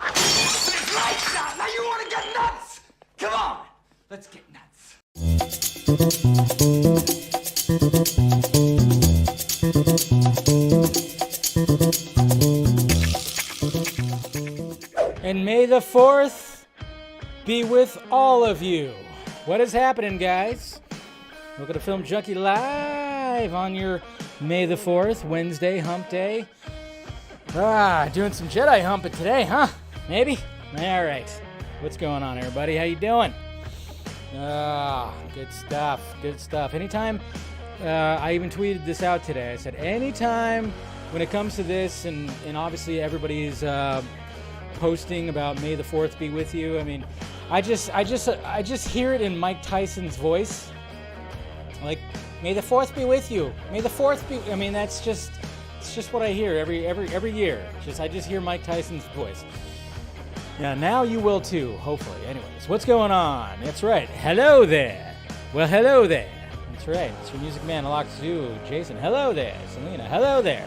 Right shot. Now you want to get nuts? Come on. Let's get nuts. And may the 4th be with all of you. What is happening, guys? Welcome to Film Junkie Live on your May the 4th, Wednesday, hump day. Doing some Jedi humping today, huh? Maybe? All right. What's going on, everybody? How you doing? Good stuff. Good stuff. Anytime, I even tweeted this out today. I said, anytime when it comes to this, and obviously everybody's posting about May the 4th be with you. I mean, I just hear it in Mike Tyson's voice. Like, May the 4th be with you. May the 4th be. I mean, it's just what I hear every year. I just hear Mike Tyson's voice. Yeah, now you will too, hopefully. Anyways, what's going on? That's right. Hello there. Well, hello there. That's right. It's your music man, Alox Zoo, Jason. Hello there. Selena. Hello there.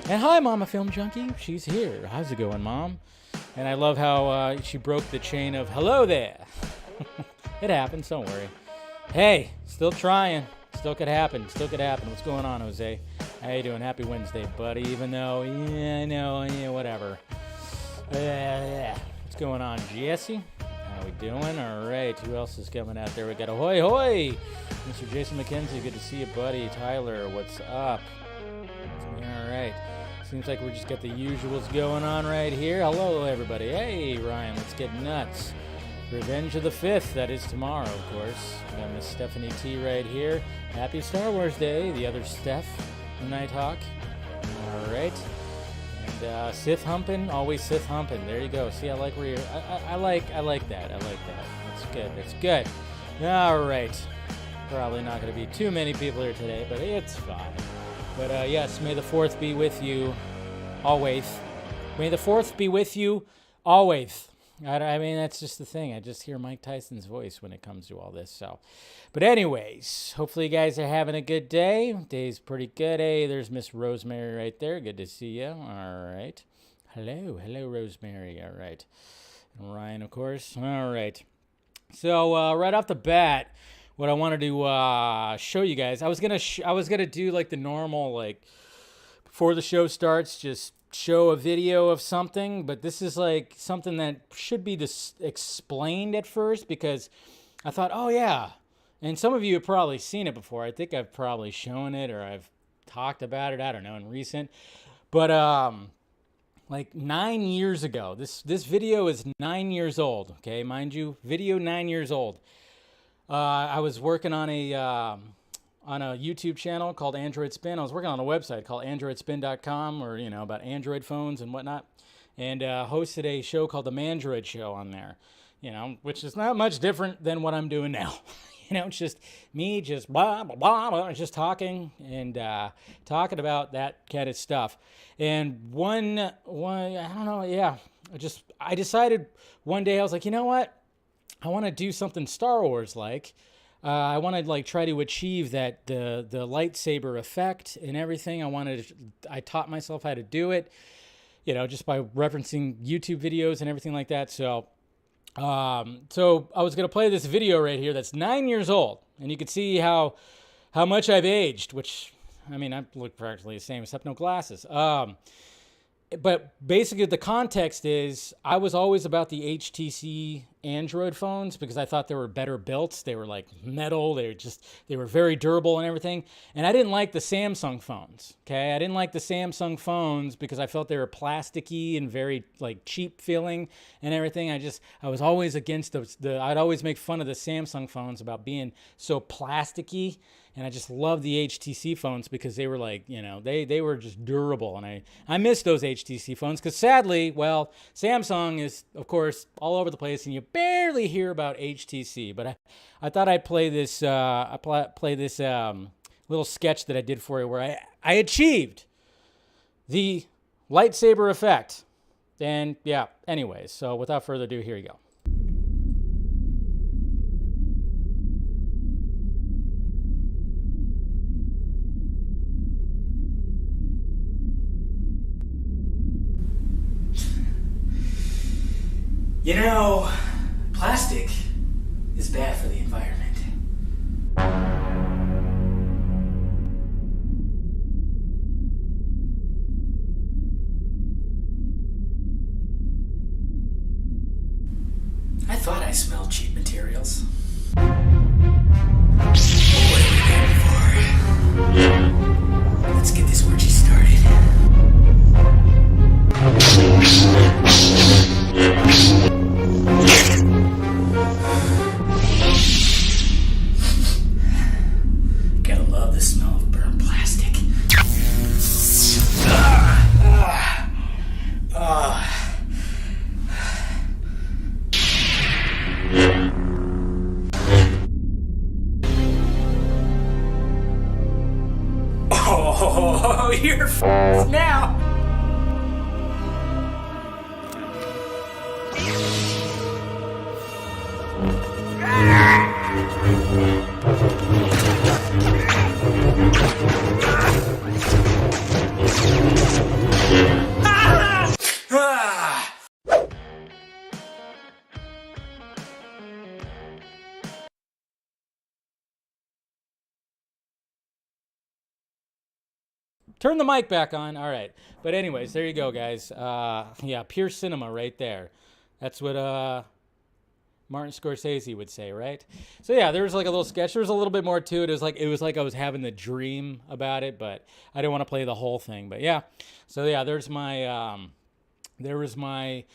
And hi, Mama Film Junkie. She's here. How's it going, Mom? And I love how she broke the chain of hello there. It happens. Don't worry. Hey, still trying. Still could happen. Still could happen. What's going on, Jose? How you doing? Happy Wednesday, buddy. Even though, yeah, I know, yeah, whatever. What's going on, Jesse? How we doing? All right. Who else is coming out there? We got ahoy, hoy. Mr. Jason McKenzie. Good to see you, buddy. Tyler, what's up? All right. Seems like we just got the usuals going on right here. Hello, everybody. Hey, Ryan, let's get nuts. Revenge of the 5th. That is tomorrow, of course. We got Miss Stephanie T right here. Happy Star Wars Day. The other Steph, Nighthawk. All right. And Sith humping, always Sith humping. There you go. See, I like where you're. I like that. I like that. That's good. That's good. All right. Probably not going to be too many people here today, but it's fine. But yes, may the 4th be with you always. May the 4th be with you always. I mean, that's just the thing. I just hear Mike Tyson's voice when it comes to all this. So, but anyways, hopefully you guys are having a good day. Day's pretty good. Hey, there's Miss Rosemary right there. Good to see you. All right. Hello, Rosemary. All right. And Ryan, of course. All right. So right off the bat, what I wanted to show you guys, I was gonna do like the normal, like before the show starts, just show a video of something, but this is like something that should be explained at first, because I thought, oh yeah, and some of you have probably seen it before. I think I've probably shown it, or I've talked about it, I don't know, in recent, but like 9 years ago, this video is 9 years old, okay, mind you, video 9 years old. I was working on a YouTube channel called Android Spin. I was working on a website called androidspin.com, or, you know, about Android phones and whatnot, and hosted a show called The Mandroid Show on there, you know, which is not much different than what I'm doing now. You know, it's just me just blah, blah, blah, blah, just talking and talking about that kind of stuff. And one, I don't know, yeah, I decided one day, I was like, you know what? I want to do something Star Wars like. I want to like try to achieve that the lightsaber effect and everything. I taught myself how to do it, you know, just by referencing YouTube videos and everything like that. So I was gonna play this video right here that's 9 years old, and you can see how much I've aged. Which, I mean, I look practically the same except no glasses. But basically the context is I was always about the HTC Android phones because I thought they were better built. They were like metal. They were very durable and everything. And I didn't like the Samsung phones. Okay. I didn't like the Samsung phones because I felt they were plasticky and very like cheap feeling and everything. I was always against I'd always make fun of the Samsung phones about being so plasticky. And I just love the HTC phones because they were like, you know, they were just durable. And I miss those HTC phones because sadly, well, Samsung is, of course, all over the place and you barely hear about HTC. But I thought I'd play this, little sketch that I did for you where I achieved the lightsaber effect. And yeah, anyways, so without further ado, here you go. You know, plastic is bad for the environment. I thought I smelled cheap materials. What are we waiting for? Let's get this orgy started. Gotta love the smell of burnt plastic. Oh, you're f***ed now. Turn the mic back on. All right. But anyways, there you go, guys. Yeah, pure cinema right there. That's what Martin Scorsese would say, right? So yeah, there was like a little sketch. There was a little bit more to it. It was like I was having the dream about it, but I didn't want to play the whole thing. But yeah. So yeah, there was my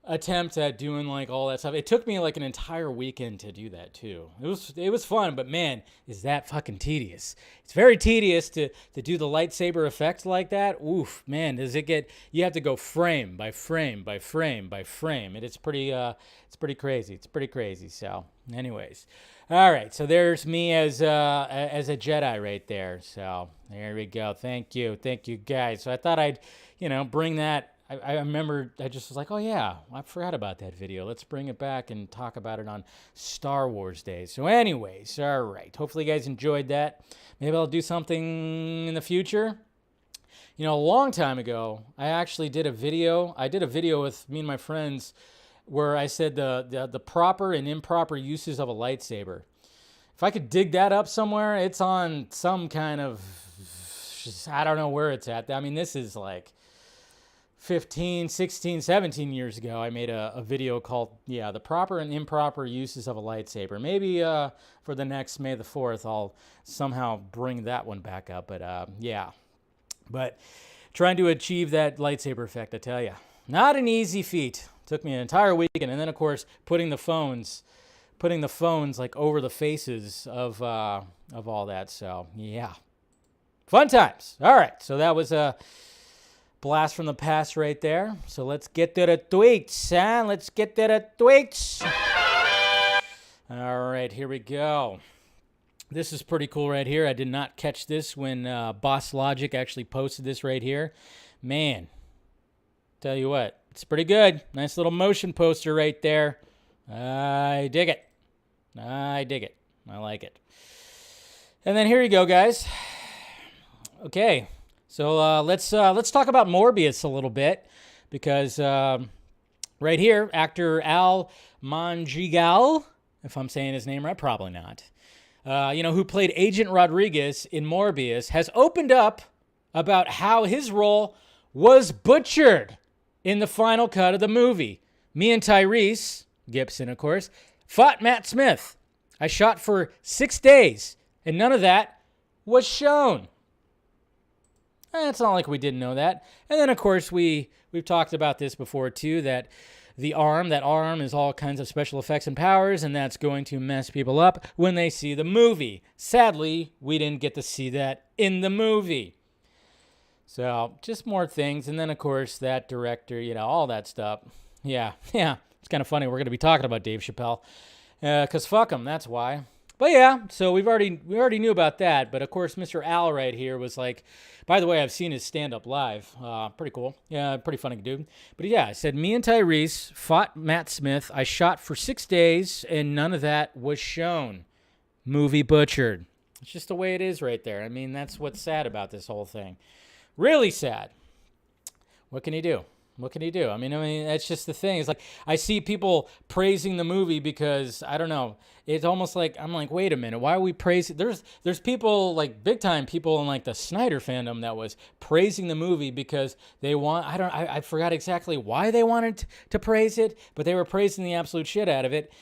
attempt at doing like all that stuff. It took me like an entire weekend to do that too. It was fun, but man, is that fucking tedious. It's very tedious to do the lightsaber effect like that. Oof, man, does it get, you have to go frame by frame by frame by frame. It's pretty crazy. It's pretty crazy. So anyways, all right, so there's me as a Jedi right there. So there we go. Thank you guys. So I thought I'd, bring that. I remember, I just was like, oh yeah, I forgot about that video. Let's bring it back and talk about it on Star Wars Day. So anyways, all right. Hopefully you guys enjoyed that. Maybe I'll do something in the future. A long time ago, I actually did a video. I did a video with me and my friends where I said the proper and improper uses of a lightsaber. If I could dig that up somewhere, it's on some kind of, I don't know where it's at. I mean, this is like 15, 16, 17 years ago, I made a video called, the proper and improper uses of a lightsaber. Maybe for the next May the 4th, I'll somehow bring that one back up. But yeah. But trying to achieve that lightsaber effect, I tell you, not an easy feat. Took me an entire weekend. And then, of course, putting the phones like over the faces of all that. So, yeah. Fun times. All right. So that was a blast from the past right there. So let's get to the tweets, huh? Let's get to the tweets. All right, here we go. This is pretty cool right here. I did not catch this when Boss Logic actually posted this right here. Man, tell you what, it's pretty good. Nice little motion poster right there. I dig it. I like it. And then here you go, guys. Okay. So let's talk about Morbius a little bit, because right here, actor Al Mongigal, if I'm saying his name right, probably not, who played Agent Rodriguez in Morbius, has opened up about how his role was butchered in the final cut of the movie. Me and Tyrese Gibson, of course, fought Matt Smith. I shot for 6 days, and none of that was shown. It's not like we didn't know that. And then, of course, we've talked about this before, too, that that arm is all kinds of special effects and powers, and that's going to mess people up when they see the movie. Sadly, we didn't get to see that in the movie. So, just more things. And then, of course, that director, all that stuff. Yeah. It's kind of funny. We're going to be talking about Dave Chappelle. Because fuck him, that's why. But yeah, so we already knew about that. But of course, Mr. Al right here was like, by the way, I've seen his stand-up live. Pretty cool. Yeah, pretty funny dude. But yeah, I said, me and Tyrese fought Matt Smith. I shot for 6 days, and none of that was shown. Movie butchered. It's just the way it is right there. I mean, that's what's sad about this whole thing. Really sad. What can you do? What can he do? I mean, that's just the thing. It's like I see people praising the movie because I don't know. It's almost like I'm like, wait a minute, why are we praising? There's people like big time people in like the Snyder fandom that was praising the movie because they want. I forgot exactly why they wanted to praise it, but they were praising the absolute shit out of it.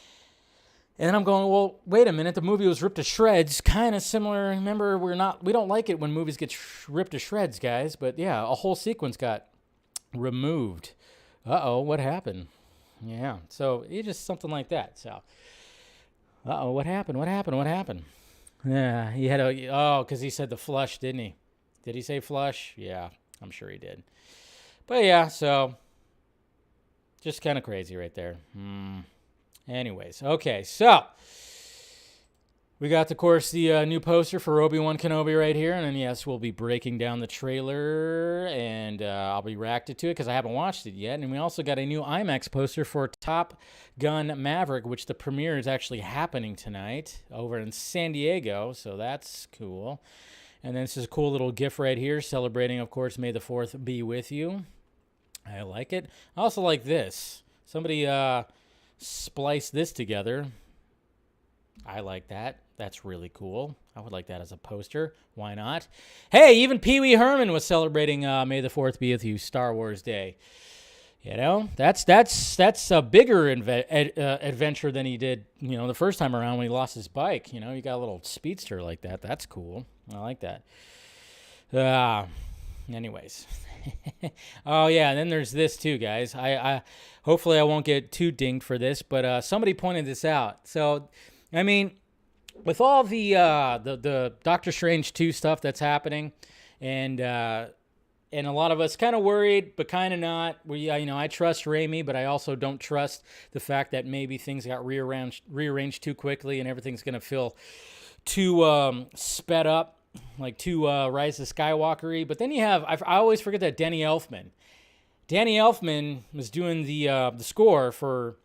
And then I'm going, well, wait a minute. The movie was ripped to shreds, kind of similar. Remember, we don't like it when movies get ripped to shreds, guys. But yeah, a whole sequence got removed. Uh-oh, what happened? Yeah, so it's just something like that. So, uh-oh, what happened? Yeah, he had because he said the flush, didn't he? Did he say flush? Yeah, I'm sure he did. But yeah, so just kind of crazy right there. Anyways, okay, so we got, of course, the new poster for Obi-Wan Kenobi right here. And then, yes, we'll be breaking down the trailer, and I'll be reacted to it because I haven't watched it yet. And we also got a new IMAX poster for Top Gun Maverick, which the premiere is actually happening tonight over in San Diego. So that's cool. And then this is a cool little GIF right here celebrating, of course, May the 4th be with you. I like it. I also like this. Somebody splice this together. I like that. That's really cool. I would like that as a poster. Why not? Hey, even Pee Wee Herman was celebrating May the 4th be with you, Star Wars Day. You know, that's a bigger adventure than he did, the first time around when he lost his bike. You got a little speedster like that. That's cool. I like that. Anyways. Oh, yeah, and then there's this too, guys. I hopefully I won't get too dinged for this, but somebody pointed this out. So, I mean, with all the Doctor Strange 2 stuff that's happening, and a lot of us kind of worried, but kind of not. I trust Raimi, but I also don't trust the fact that maybe things got rearranged too quickly and everything's going to feel too sped up. Like too Rise of Skywalker-y. But then you have, I always forget that Danny Elfman. Danny Elfman was doing the score for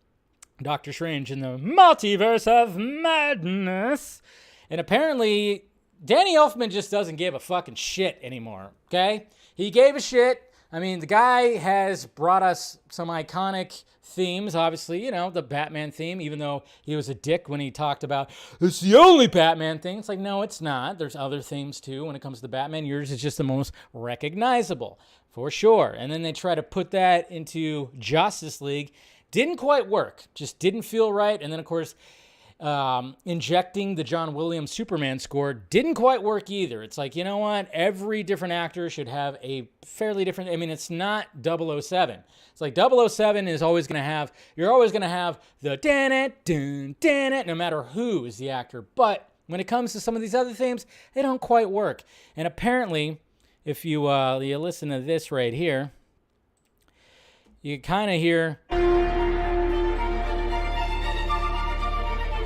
Doctor Strange in the Multiverse of Madness. And apparently, Danny Elfman just doesn't give a fucking shit anymore, okay? He gave a shit. I mean, the guy has brought us some iconic themes, obviously, the Batman theme, even though he was a dick when he talked about, it's the only Batman thing. It's like, no, it's not. There's other themes, too, when it comes to Batman. Yours is just the most recognizable, for sure. And then they try to put that into Justice League. Didn't quite work. Just didn't feel right. And then, of course, injecting the John Williams Superman score didn't quite work either. It's like, you know what? Every different actor should have a fairly different, it's not 007. It's like 007 is always going to have, you're always going to have the dun-it, no matter who is the actor. But when it comes to some of these other themes, they don't quite work. And apparently, if you listen to this right here, you kind of hear...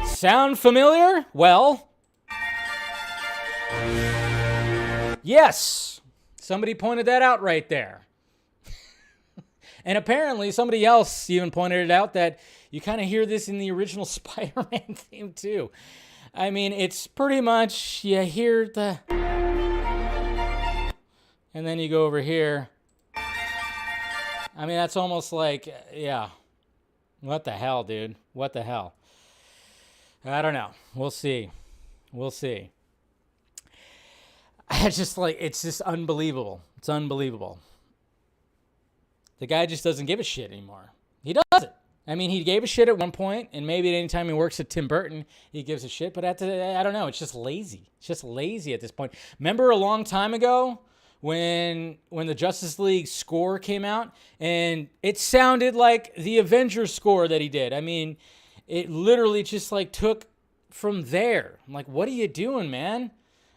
Sound familiar? Well, yes. Somebody pointed that out right there. And apparently somebody else even pointed it out that you kind of hear this in the original Spider-Man theme too. I mean, it's pretty much, you hear the... And then you go over here. I mean, that's almost like, yeah. What the hell, dude? What the hell? I don't know. We'll see. It's just unbelievable. It's unbelievable. The guy just doesn't give a shit anymore. He doesn't. I mean, he gave a shit at one point, and maybe at any time he works at Tim Burton, he gives a shit. But I don't know. It's just lazy. It's just lazy at this point. Remember a long time ago when the Justice League score came out, and it sounded like the Avengers score that he did. I mean... It literally just took from there. I'm like, what are you doing, man?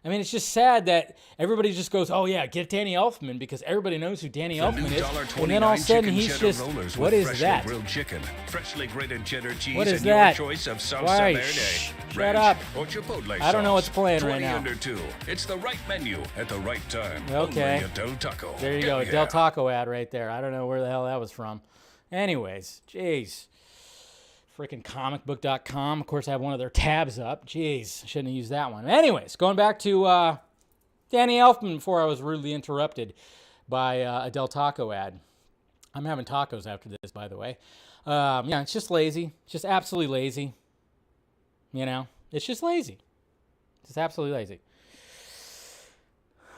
I mean, it's just sad that everybody just goes, oh, yeah, get Danny Elfman because everybody knows who Danny Elfman is. And then all of a sudden he's just, what is that? Chicken, freshly grated cheddar cheese, what is and that? Your choice of salsa Why? verde, Shut up. or chipotle I don't know what's playing right 20 now. under 2. It's the right menu at the right time. Okay. Only at Del Taco. There you go. Yeah. Del Taco ad right there. I don't know where the hell that was from. Anyways, jeez. Freaking comicbook.com. Of course, I have one of their tabs up. Jeez, shouldn't have used that one. Anyways, going back to Danny Elfman before I was rudely interrupted by a Del Taco ad. I'm having tacos after this, by the way. Yeah, it's just lazy. Just absolutely lazy. You know, it's just lazy. Just absolutely lazy.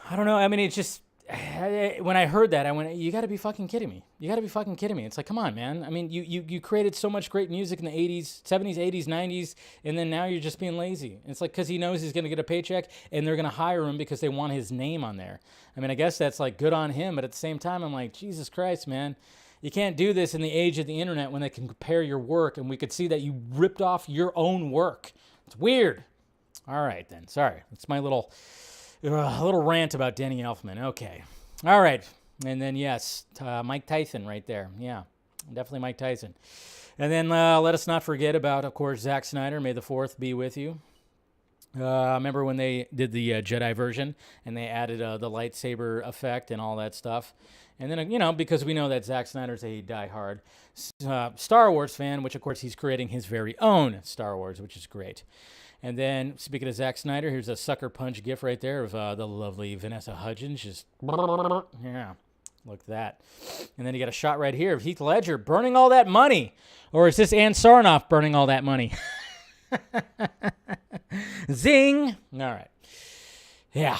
I don't know. I mean, it's just, when I heard that, I went, you got to be fucking kidding me. You got to be fucking kidding me. It's like, come on, man. I mean, you created so much great music in the 80s, 70s, 80s, 90s, and then now you're just being lazy. It's like, because he knows he's going to get a paycheck, and they're going to hire him because they want his name on there. I mean, I guess that's like good on him, but at the same time, I'm like, Jesus Christ, man. You can't do this in the age of the internet when they can compare your work, and we could see that you ripped off your own work. It's weird. All right, then. Sorry. It's my little rant about Danny Elfman. Okay. All right. And then, yes, Mike Tyson right there. Yeah, definitely Mike Tyson. And then let us not forget about, of course, Zack Snyder. May the 4th be with you. Remember when they did the Jedi version and they added the lightsaber effect and all that stuff. And then, you know, because we know that Zack Snyder's a diehard Star Wars fan, which, of course, he's creating his very own Star Wars, which is great. And then, speaking of Zack Snyder, here's a sucker punch gif right there of the lovely Vanessa Hudgens. Just, yeah, look at that. And then you got a shot right here of Heath Ledger burning all that money. Or is this Ann Sarnoff burning all that money? Zing! All right. Yeah.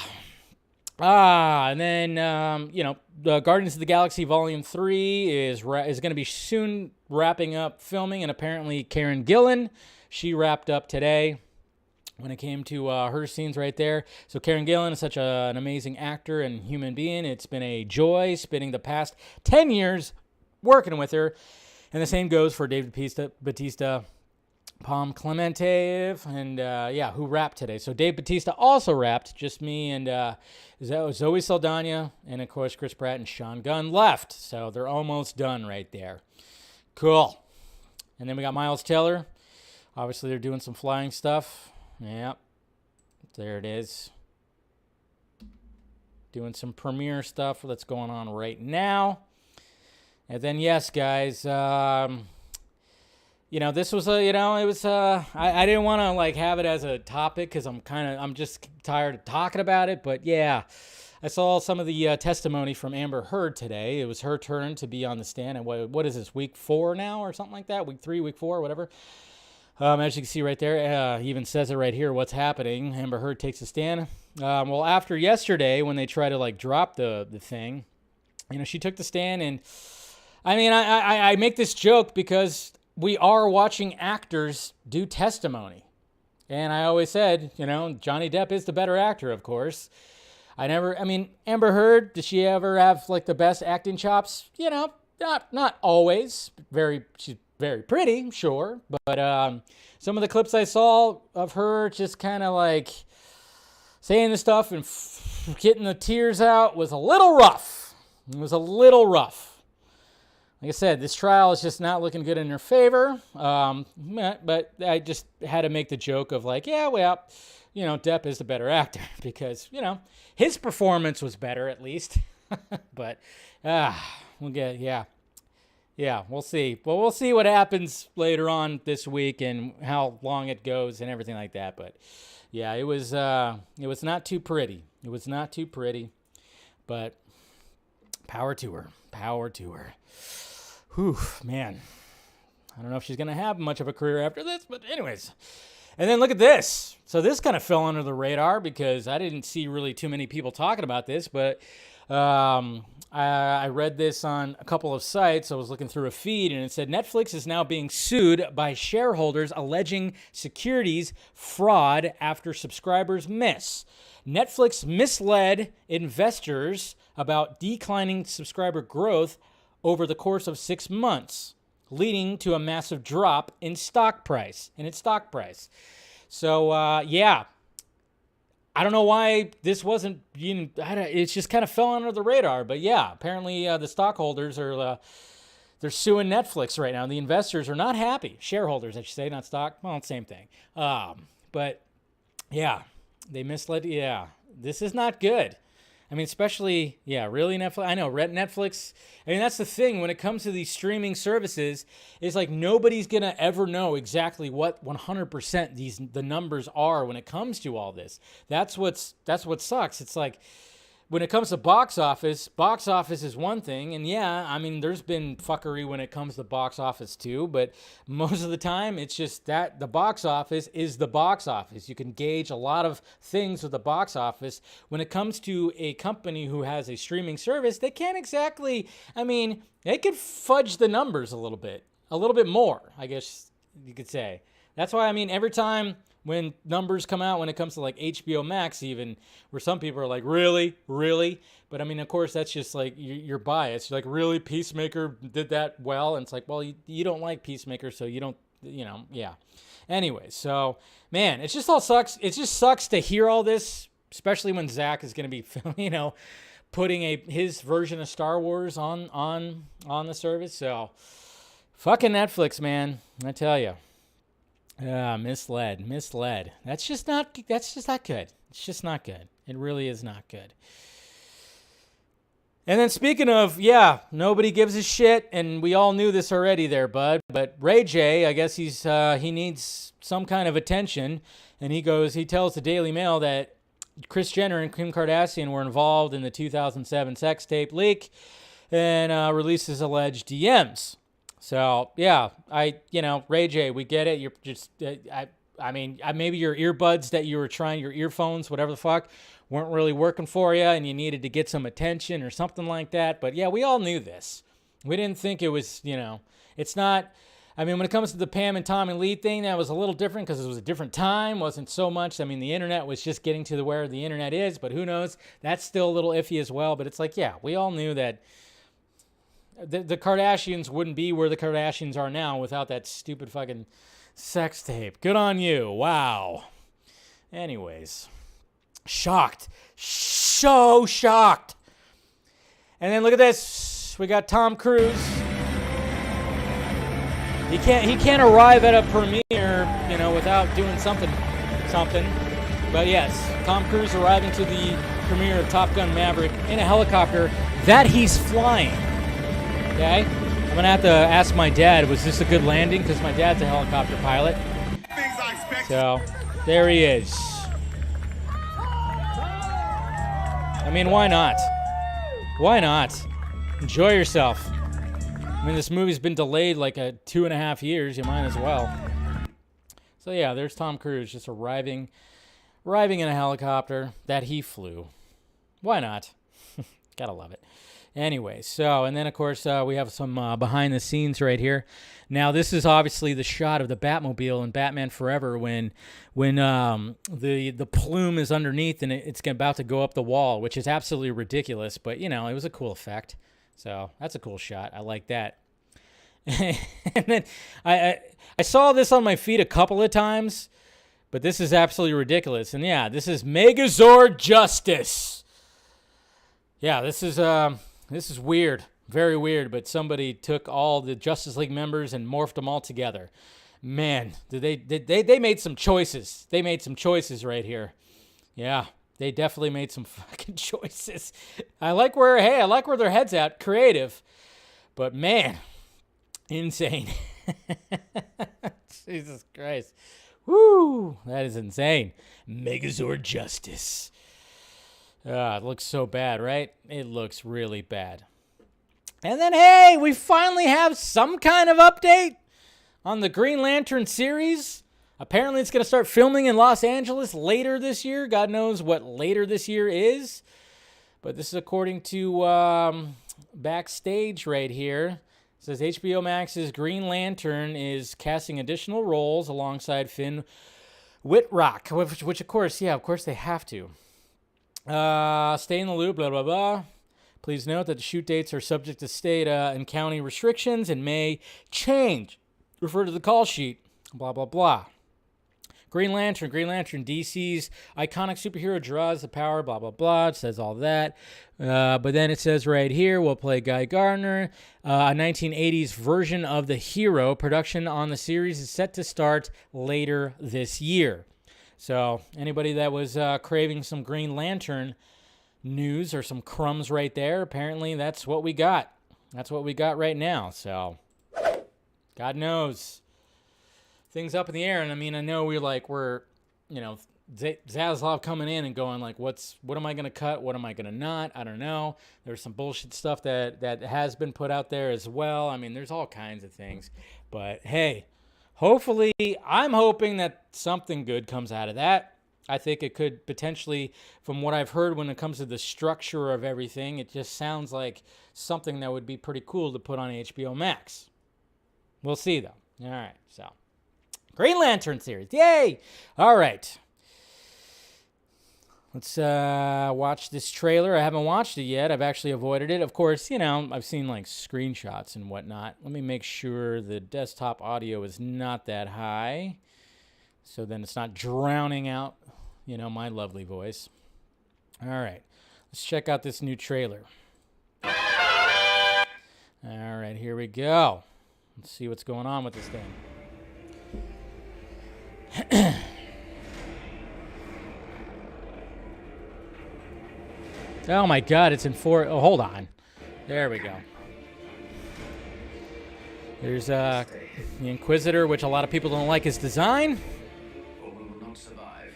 And then, you know, the Guardians of the Galaxy Volume 3 is going to be soon wrapping up filming. And apparently Karen Gillan, she wrapped up today when it came to her scenes right there. So Karen Gillan is such an amazing actor and human being. It's been a joy spending the past 10 years working with her. And the same goes for Dave Bautista, Palm Clemente, and yeah, who rapped today. So Dave Bautista also rapped, just me and Zoe Saldana, and of course Chris Pratt and Sean Gunn left. So they're almost done right there. Cool. And then we got Miles Teller. Obviously they're doing some flying stuff. Yep, there it is. Doing some premiere stuff that's going on right now. And then, yes, guys, you know, this was it was, I didn't want to, like, have it as a topic because I'm just tired of talking about it. But, yeah, I saw some of the testimony from Amber Heard today. It was her turn to be on the stand. And what is this, week 4 now or something like that? Week 3, week 4, whatever. As you can see right there, he even says it right here, what's happening. Amber Heard takes a stand. Well, after yesterday, when they try to, like, drop the thing, you know, she took the stand. And, I mean, I make this joke because we are watching actors do testimony. And I always said, you know, Johnny Depp is the better actor, of course. Amber Heard, did she ever have, like, the best acting chops? You know, not always. She's very pretty, sure, but some of the clips I saw of her just kind of like saying the stuff and getting the tears out was a little rough. It was a little rough. Like I said, this trial is just not looking good in her favor, but I just had to make the joke of like, yeah, well, you know, Depp is the better actor because, you know, his performance was better at least, but we'll get, yeah. Yeah, we'll see. Well, we'll see what happens later on this week and how long it goes and everything like that. But yeah, it was not too pretty. It was not too pretty, but power to her. Power to her. Whew, man. I don't know if she's gonna have much of a career after this, but anyways. And then look at this. So this kind of fell under the radar because I didn't see really too many people talking about this, but I read this on a couple of sites. I was looking through a feed, and it said Netflix is now being sued by shareholders alleging securities fraud after subscribers miss. Netflix misled investors about declining subscriber growth over the course of 6 months, leading to a massive drop in its stock price. So, yeah. I don't know why this wasn't being, it just kind of fell under the radar. But yeah, apparently the stockholders they're suing Netflix right now. The investors are not happy. Shareholders, I should say, not stock. Well, it's the same thing. But yeah, they misled. Yeah, this is not good. I mean, especially, yeah, really Netflix. I know, Netflix. I mean, that's the thing when it comes to these streaming services. It's like nobody's gonna ever know exactly what 100% the numbers are when it comes to all this. That's what sucks. It's like when it comes to box office is one thing. And yeah, I mean, there's been fuckery when it comes to box office too. But most of the time, it's just that the box office is the box office. You can gauge a lot of things with the box office. When it comes to a company who has a streaming service, they can't exactly, I mean, they could fudge the numbers a little bit more, I guess you could say. That's why, I mean, every time when numbers come out, when it comes to like HBO Max even, where some people are like, really? But I mean, of course, that's just like you're biased. You're like, really? Peacemaker did that well? And it's like, well, you don't like Peacemaker, so you don't, yeah. Anyway, so, man, it just all sucks. It just sucks to hear all this, especially when Zach is going to be, putting his version of Star Wars on the service. So, fucking Netflix, man, I tell you. Misled. That's just not good. It's just not good. It really is not good. And then speaking of, nobody gives a shit, and we all knew this already there, bud. But Ray J, I guess he needs some kind of attention, and he tells the Daily Mail that Kris Jenner and Kim Kardashian were involved in the 2007 sex tape leak and releases alleged DMs. So, yeah, Ray J, we get it. You're just, maybe your earbuds that you were trying, your earphones, whatever the fuck, weren't really working for you and you needed to get some attention or something like that. But, yeah, we all knew this. We didn't think it was, it's not, when it comes to the Pam and Tommy Lee thing, that was a little different because it was a different time. Wasn't so much, the internet was just getting to where the internet is, but who knows? That's still a little iffy as well. But it's like, yeah, we all knew that the Kardashians wouldn't be where the Kardashians are now without that stupid fucking sex tape. Good on you. Wow. Anyways. Shocked. So shocked. And then look at this. We got Tom Cruise. He can't arrive at a premiere, without doing something. But yes, Tom Cruise arriving to the premiere of Top Gun Maverick in a helicopter that he's flying. Okay? I'm going to have to ask my dad, was this a good landing? Because my dad's a helicopter pilot. So, there he is. Why not? Why not? Enjoy yourself. This movie's been delayed like 2.5 years. You might as well. So, yeah, there's Tom Cruise just arriving in a helicopter that he flew. Why not? Gotta love it. Anyway, so, and then, of course, we have some behind the scenes right here. Now, this is obviously the shot of the Batmobile in Batman Forever when the plume is underneath and it's about to go up the wall, which is absolutely ridiculous. But, it was a cool effect. So, that's a cool shot. I like that. And then I saw this on my feed a couple of times, but this is absolutely ridiculous. And, yeah, this is Megazord Justice. Yeah, this is weird, very weird, but somebody took all the Justice League members and morphed them all together. Man, they made some choices. They made some choices right here. Yeah, they definitely made some fucking choices. I like where their head's at, creative, but man, insane. Jesus Christ. Woo, that is insane. Megazord Justice. It looks so bad, right? It looks really bad. And then, hey, we finally have some kind of update on the Green Lantern series. Apparently, it's going to start filming in Los Angeles later this year. God knows what later this year is. But this is according to Backstage right here. It says HBO Max's Green Lantern is casting additional roles alongside Finn Wittrock, which of course they have to. Stay in the loop, blah, blah, blah. Please note that the shoot dates are subject to state and county restrictions and may change. Refer to the call sheet, blah, blah, blah. Green Lantern, DC's iconic superhero draws the power, blah, blah, blah. It says all that. But then it says right here, we'll play Guy Gardner. A 1980s version of the hero. Production on the series is set to start later this year. So anybody that was craving some Green Lantern news or some crumbs right there, apparently that's what we got. That's what we got right now. So God knows. Things up in the air. And I mean, I know we're Zaslav coming in and going like, what am I going to cut? What am I going to not? I don't know. There's some bullshit stuff that has been put out there as well. I mean, there's all kinds of things. But hey, hopefully, I'm hoping that something good comes out of that. I think it could potentially, from what I've heard when it comes to the structure of everything, it just sounds like something that would be pretty cool to put on HBO Max. We'll see, though. All right, so Green Lantern series. Yay! All right. Let's watch this trailer. I haven't watched it yet. I've actually avoided it. Of course, you know, I've seen like screenshots and whatnot. Let me make sure the desktop audio is not that high, so then it's not drowning out, you know, my lovely voice. All right. Let's check out this new trailer. All right, here we go. Let's see what's going on with this thing. Oh my God, it's in 4. Oh, hold on. There we go. There's the Inquisitor, which a lot of people don't like his design. Or we will not survive.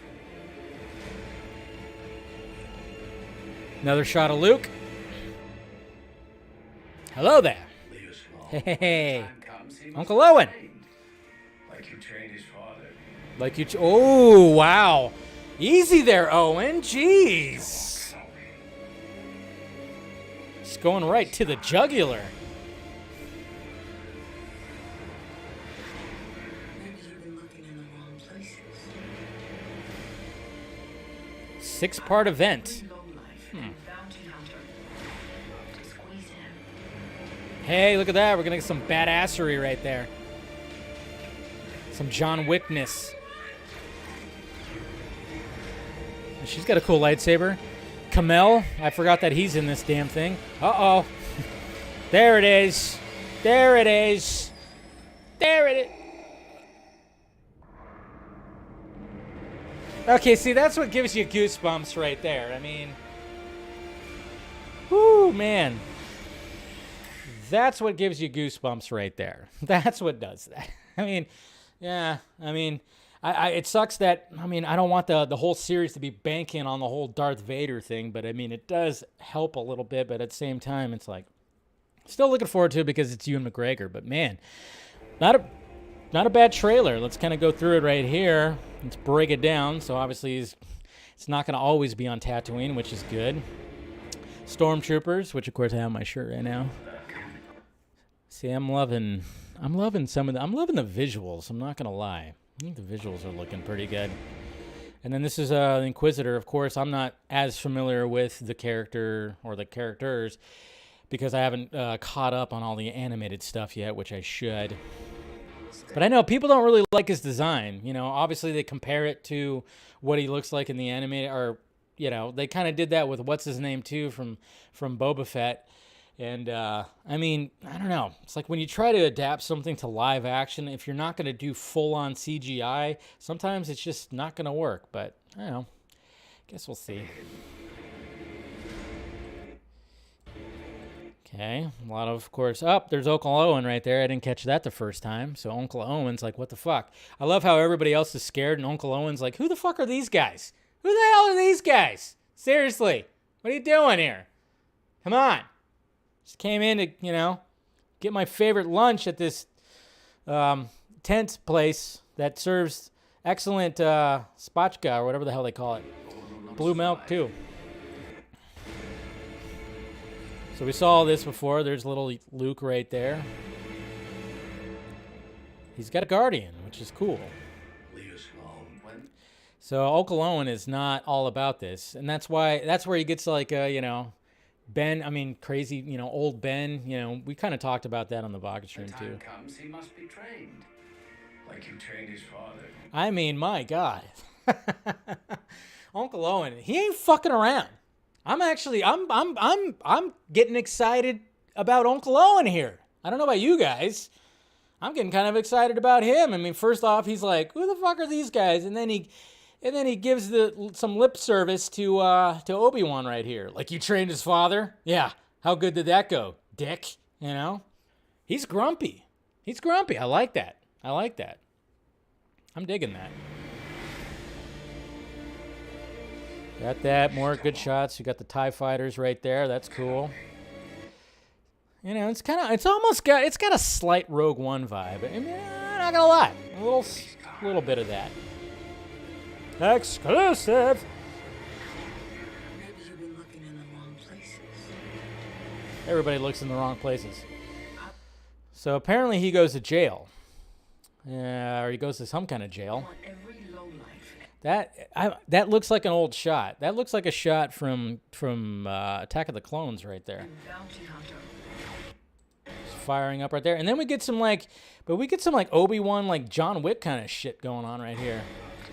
Another shot of Luke. Hello there. Hey, Uncle Owen. Like you trained his father. Like you. Oh, wow. Easy there, Owen. Jeez. Just going right to the jugular. Maybe you've been looking in the wrong places. 6-part event. Hey, look at that. We're going to get some badassery right there. Some John Wickness. She's got a cool lightsaber. Kamel, I forgot that he's in this damn thing. Uh-oh. There it is. There it is. There it is. Okay, see, that's what gives you goosebumps right there. I mean, whoo, man. That's what gives you goosebumps right there. That's what does that. I mean, yeah, I mean, it sucks that, I mean, I don't want the whole series to be banking on the whole Darth Vader thing, but I mean, it does help a little bit, but at the same time, it's like, still looking forward to it because it's Ewan McGregor, but man, not a bad trailer. Let's kind of go through it right here. Let's break it down. So obviously, it's not going to always be on Tatooine, which is good. Stormtroopers, which of course I have my shirt right now. See, I'm loving some of the, I'm loving the visuals. I'm not going to lie. I think the visuals are looking pretty good. And then this is the Inquisitor. Of course, I'm not as familiar with the character or the characters because I haven't caught up on all the animated stuff yet, which I should. But I know people don't really like his design. You know, obviously they compare it to what he looks like in the animated, or, you know, they kind of did that with what's his name too from Boba Fett. And, I mean, I don't know. It's like when you try to adapt something to live action, if you're not going to do full-on CGI, sometimes it's just not going to work. But, I don't know. Guess we'll see. Okay. A lot of course, there's Uncle Owen right there. I didn't catch that the first time. So Uncle Owen's like, what the fuck? I love how everybody else is scared, and Uncle Owen's like, who the fuck are these guys? Who the hell are these guys? Seriously. What are you doing here? Come on. Just came in to, you know, get my favorite lunch at this tent place that serves excellent spotchka or whatever the hell they call it. Blue milk, too. So we saw this before. There's little Luke right there. He's got a guardian, which is cool. So Uncle Owen is not all about this. And that's where he gets like, you know, Ben, I mean, crazy, you know, old Ben, you know, we kind of talked about that on the Vodka stream, too. The time comes, he must be trained. Like you trained his father. I mean, my God. Uncle Owen, he ain't fucking around. I'm getting excited about Uncle Owen here. I don't know about you guys. I'm getting kind of excited about him. I mean, first off, he's like, who the fuck are these guys? And then he gives some lip service to Obi-Wan right here. Like, you trained his father? Yeah. How good did that go, dick? You know? He's grumpy. He's grumpy. I like that. I'm digging that. Got that. More good shots. You got the TIE fighters right there. That's cool. You know, it's got a slight Rogue One vibe. I mean, I'm not gonna lie. A little bit of that. Exclusive. Maybe you've been looking in the wrong places. Everybody looks in the wrong places. So apparently he goes to jail. Or he goes to some kind of jail. Want every lowlife. That looks like an old shot. That looks like a shot from Attack of the Clones right there. And bounty hunter. Just firing up right there. And then we get some Obi-Wan, like John Wick kind of shit going on right here.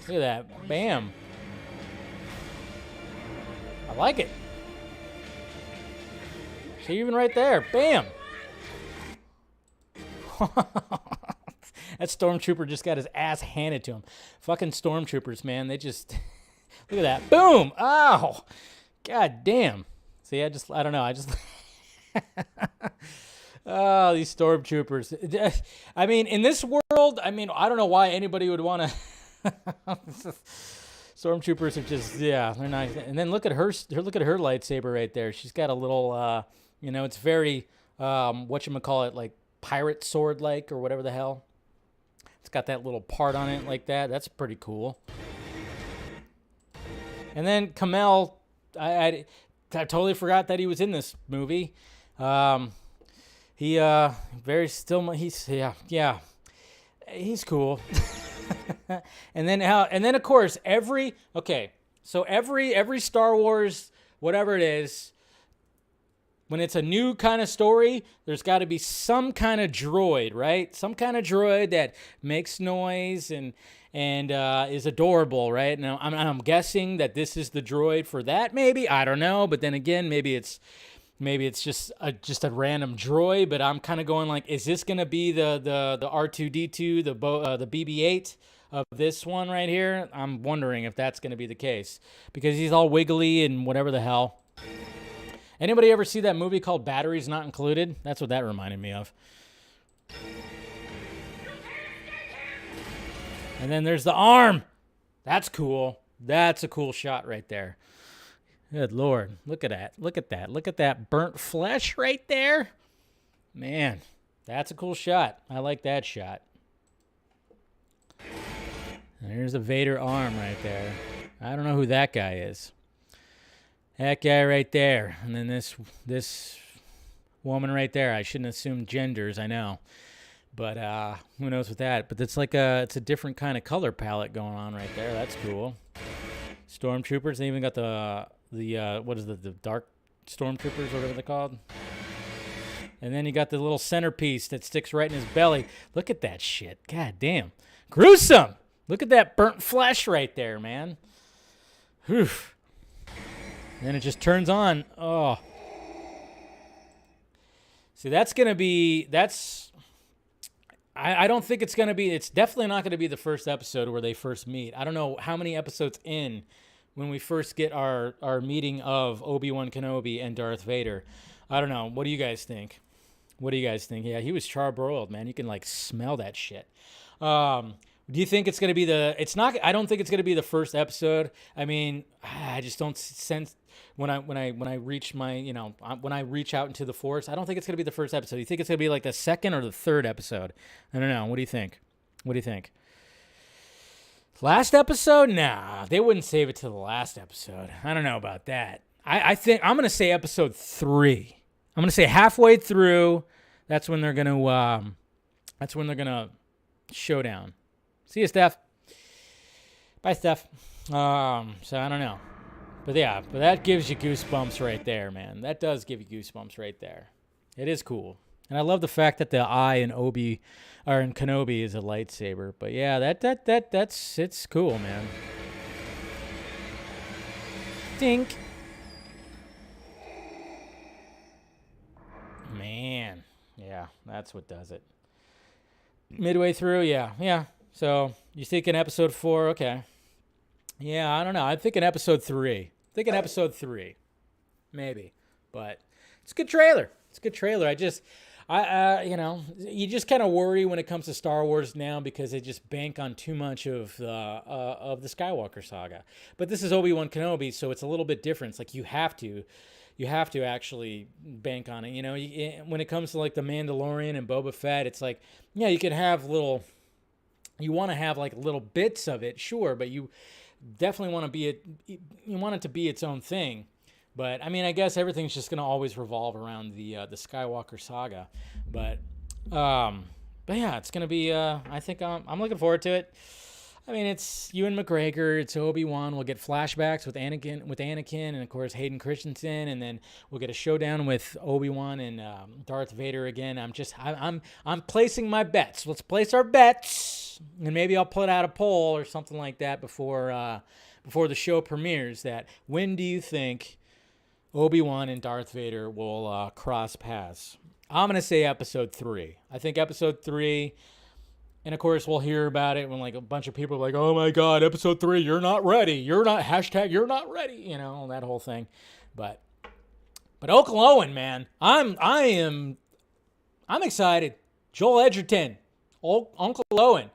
Look at that. Bam. I like it. See, even right there. Bam. That stormtrooper just got his ass handed to him. Fucking stormtroopers, man. They just... Look at that. Boom. Ow. God damn. See, I don't know. Oh, these stormtroopers. I mean, in this world, I don't know why anybody would want to... Stormtroopers are just, yeah, they're nice. And then look at her lightsaber right there. She's got a little, it's very, whatchamacallit, like pirate sword-like or whatever the hell. It's got that little part on it like that. That's pretty cool. And then Kamel, I totally forgot that he was in this movie. He's cool. and then of course every Star Wars, whatever it is, when it's a new kind of story, there's got to be some kind of droid, right? Some kind of droid that makes noise and is adorable, right? Now I'm guessing that this is the droid for that. Maybe, I don't know, but then again, maybe it's just a random droid. But I'm kind of going like, is this gonna be the R2D2, the BB-8 of this one right here? I'm wondering if that's gonna be the case because he's all wiggly and whatever the hell. Anybody ever see that movie called Batteries Not Included? That's what that reminded me of. And then there's the arm. That's cool. That's a cool shot right there. Good Lord. Look at that. Look at that. Look at that burnt flesh right there. Man, that's a cool shot. I like that shot. And there's the Vader arm right there. I don't know who that guy is. That guy right there. And then this woman right there. I shouldn't assume genders, I know. But who knows with that. But it's like it's a different kind of color palette going on right there. That's cool. Stormtroopers. They even got the what is the dark stormtroopers, whatever they're called. And then you got the little centerpiece that sticks right in his belly. Look at that shit. God damn. Gruesome. Look at that burnt flesh right there, man. Whew. Then it just turns on. Oh. See, I don't think it's definitely not going to be the first episode where they first meet. I don't know how many episodes in when we first get our meeting of Obi-Wan Kenobi and Darth Vader. I don't know. What do you guys think? Yeah, he was charbroiled, man. You can like smell that shit. Do you think it's going to be I don't think it's going to be the first episode. I mean, I just don't sense when I reach when I reach out into the Force, I don't think it's going to be the first episode. You think it's going to be like the second or the third episode? I don't know. What do you think? Last episode? Nah, they wouldn't save it to the last episode. I don't know about that. I think I'm going to say episode 3. I'm going to say halfway through. That's when they're going to showdown. See you, Steph. Bye, Steph. So I don't know. But yeah, that gives you goosebumps right there, man. That does give you goosebumps right there. It is cool. And I love the fact that the eye in Kenobi is a lightsaber. But yeah, it's cool, man. Dink. Man. Yeah, that's what does it. Midway through, yeah. So, you're thinking episode 4, okay. Yeah, I don't know. I'm thinking episode 3. Maybe. But it's a good trailer. you just kind of worry when it comes to Star Wars now because they just bank on too much of the Skywalker saga. But this is Obi-Wan Kenobi, so it's a little bit different. It's like you have to actually bank on it. You know, when it comes to like the Mandalorian and Boba Fett, it's like, yeah, you could have you want to have like little bits of it, sure, but you definitely want it to be its own thing. But I mean, I guess everything's just gonna always revolve around the Skywalker saga. But yeah, it's gonna be. I think I'm looking forward to it. I mean, it's Ewan McGregor, it's Obi-Wan. We'll get flashbacks with Anakin, and of course Hayden Christensen, and then we'll get a showdown with Obi-Wan and Darth Vader again. I'm placing my bets. Let's place our bets, and maybe I'll put out a poll or something like that before the show premieres. That when do you think Obi-Wan and Darth Vader will cross paths? I'm gonna say episode 3. I think episode 3. And of course, we'll hear about it when like a bunch of people are like, "Oh my God, episode 3, you're not ready. You're not ready." You know, that whole thing. But Uncle Owen, man, I'm excited. Joel Edgerton, Uncle Owen,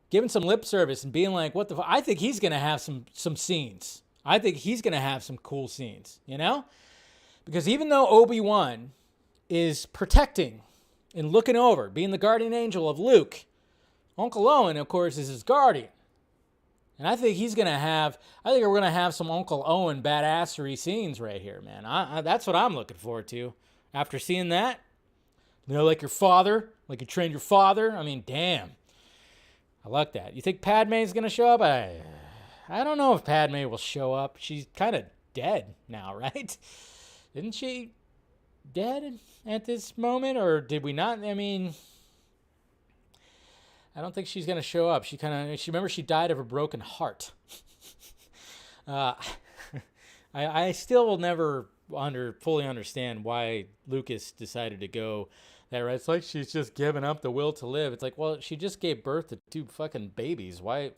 giving some lip service and being like, "What the?" I think he's gonna have some scenes. I think he's gonna have some cool scenes. You know, because even though Obi-Wan is protecting and looking over, being the guardian angel of Luke, Uncle Owen, of course, is his guardian. And I think we're going to have some Uncle Owen badassery scenes right here, man. That's what I'm looking forward to. After seeing that, you know, like your father, like you trained your father. I mean, damn. I like that. You think Padme's going to show up? I don't know if Padme will show up. She's kind of dead now, right? Isn't she dead at this moment? Or did we not? I mean, I don't think she's going to show up. Remember she died of a broken heart. I still will never fully understand why Lucas decided to go that route. It's like she's just given up the will to live. It's like, well, she just gave birth to 2 fucking babies. Why?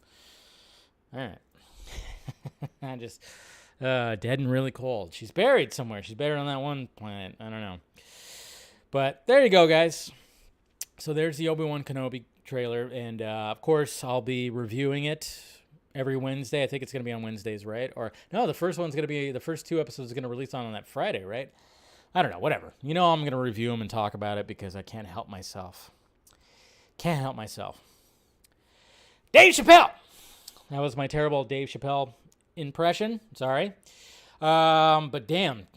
All right. I just, dead and really cold. She's buried somewhere. She's buried on that one planet. I don't know. But there you go, guys. So there's the Obi-Wan Kenobi trailer, and of course I'll be reviewing it every Wednesday. I think it's going to be on Wednesdays, right? Or no, the first 2 episodes are going to release on that Friday, right? I don't know, whatever. You know, I'm going to review them and talk about it because I can't help myself. Dave Chappelle. That was my terrible Dave Chappelle impression. Sorry. But damn,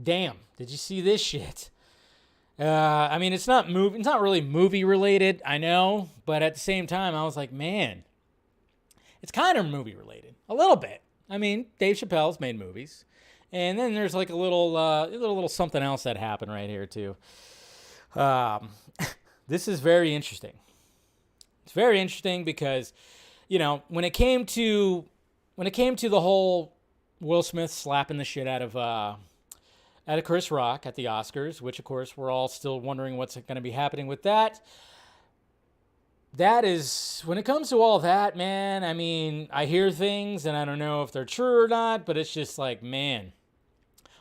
did you see this shit? I mean, it's not really movie related, I know, but at the same time, I was like, man, it's kind of movie related, a little bit. I mean, Dave Chappelle's made movies, and then there's like a little something else that happened right here too. This is very interesting. It's very interesting because, you know, when it came to the whole Will Smith slapping the shit out of Chris Rock at the Oscars, which, of course, we're all still wondering what's going to be happening with that. That is, when it comes to all that, man, I mean, I hear things, and I don't know if they're true or not, but it's just like, man,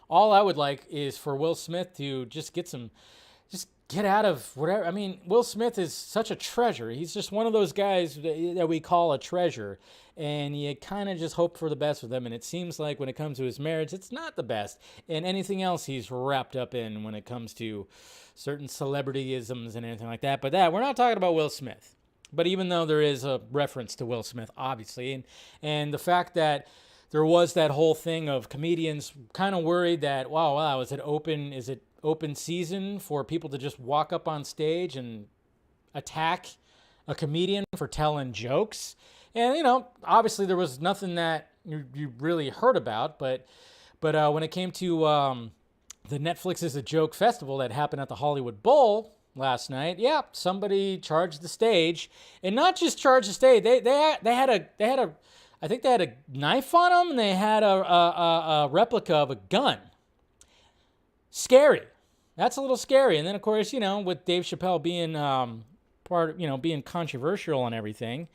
all I would like is for Will Smith to just get out of whatever. I mean, Will Smith is such a treasure. He's just one of those guys that we call a treasure. And you kind of just hope for the best with him. And it seems like when it comes to his marriage, it's not the best. And anything else he's wrapped up in when it comes to certain celebrityisms and anything like that. But we're not talking about Will Smith. But even though there is a reference to Will Smith, obviously, and the fact that there was that whole thing of comedians kind of worried that, wow, is it open season for people to just walk up on stage and attack a comedian for telling jokes? And, you know, obviously there was nothing that you really heard about, but when it came to the Netflix is a Joke festival that happened at the Hollywood Bowl last night, yeah, somebody charged the stage, and not just charged the stage. I think they had a knife on them, and they had a replica of a gun. Scary. That's a little scary. And then, of course, you know, with Dave Chappelle being being controversial and everything.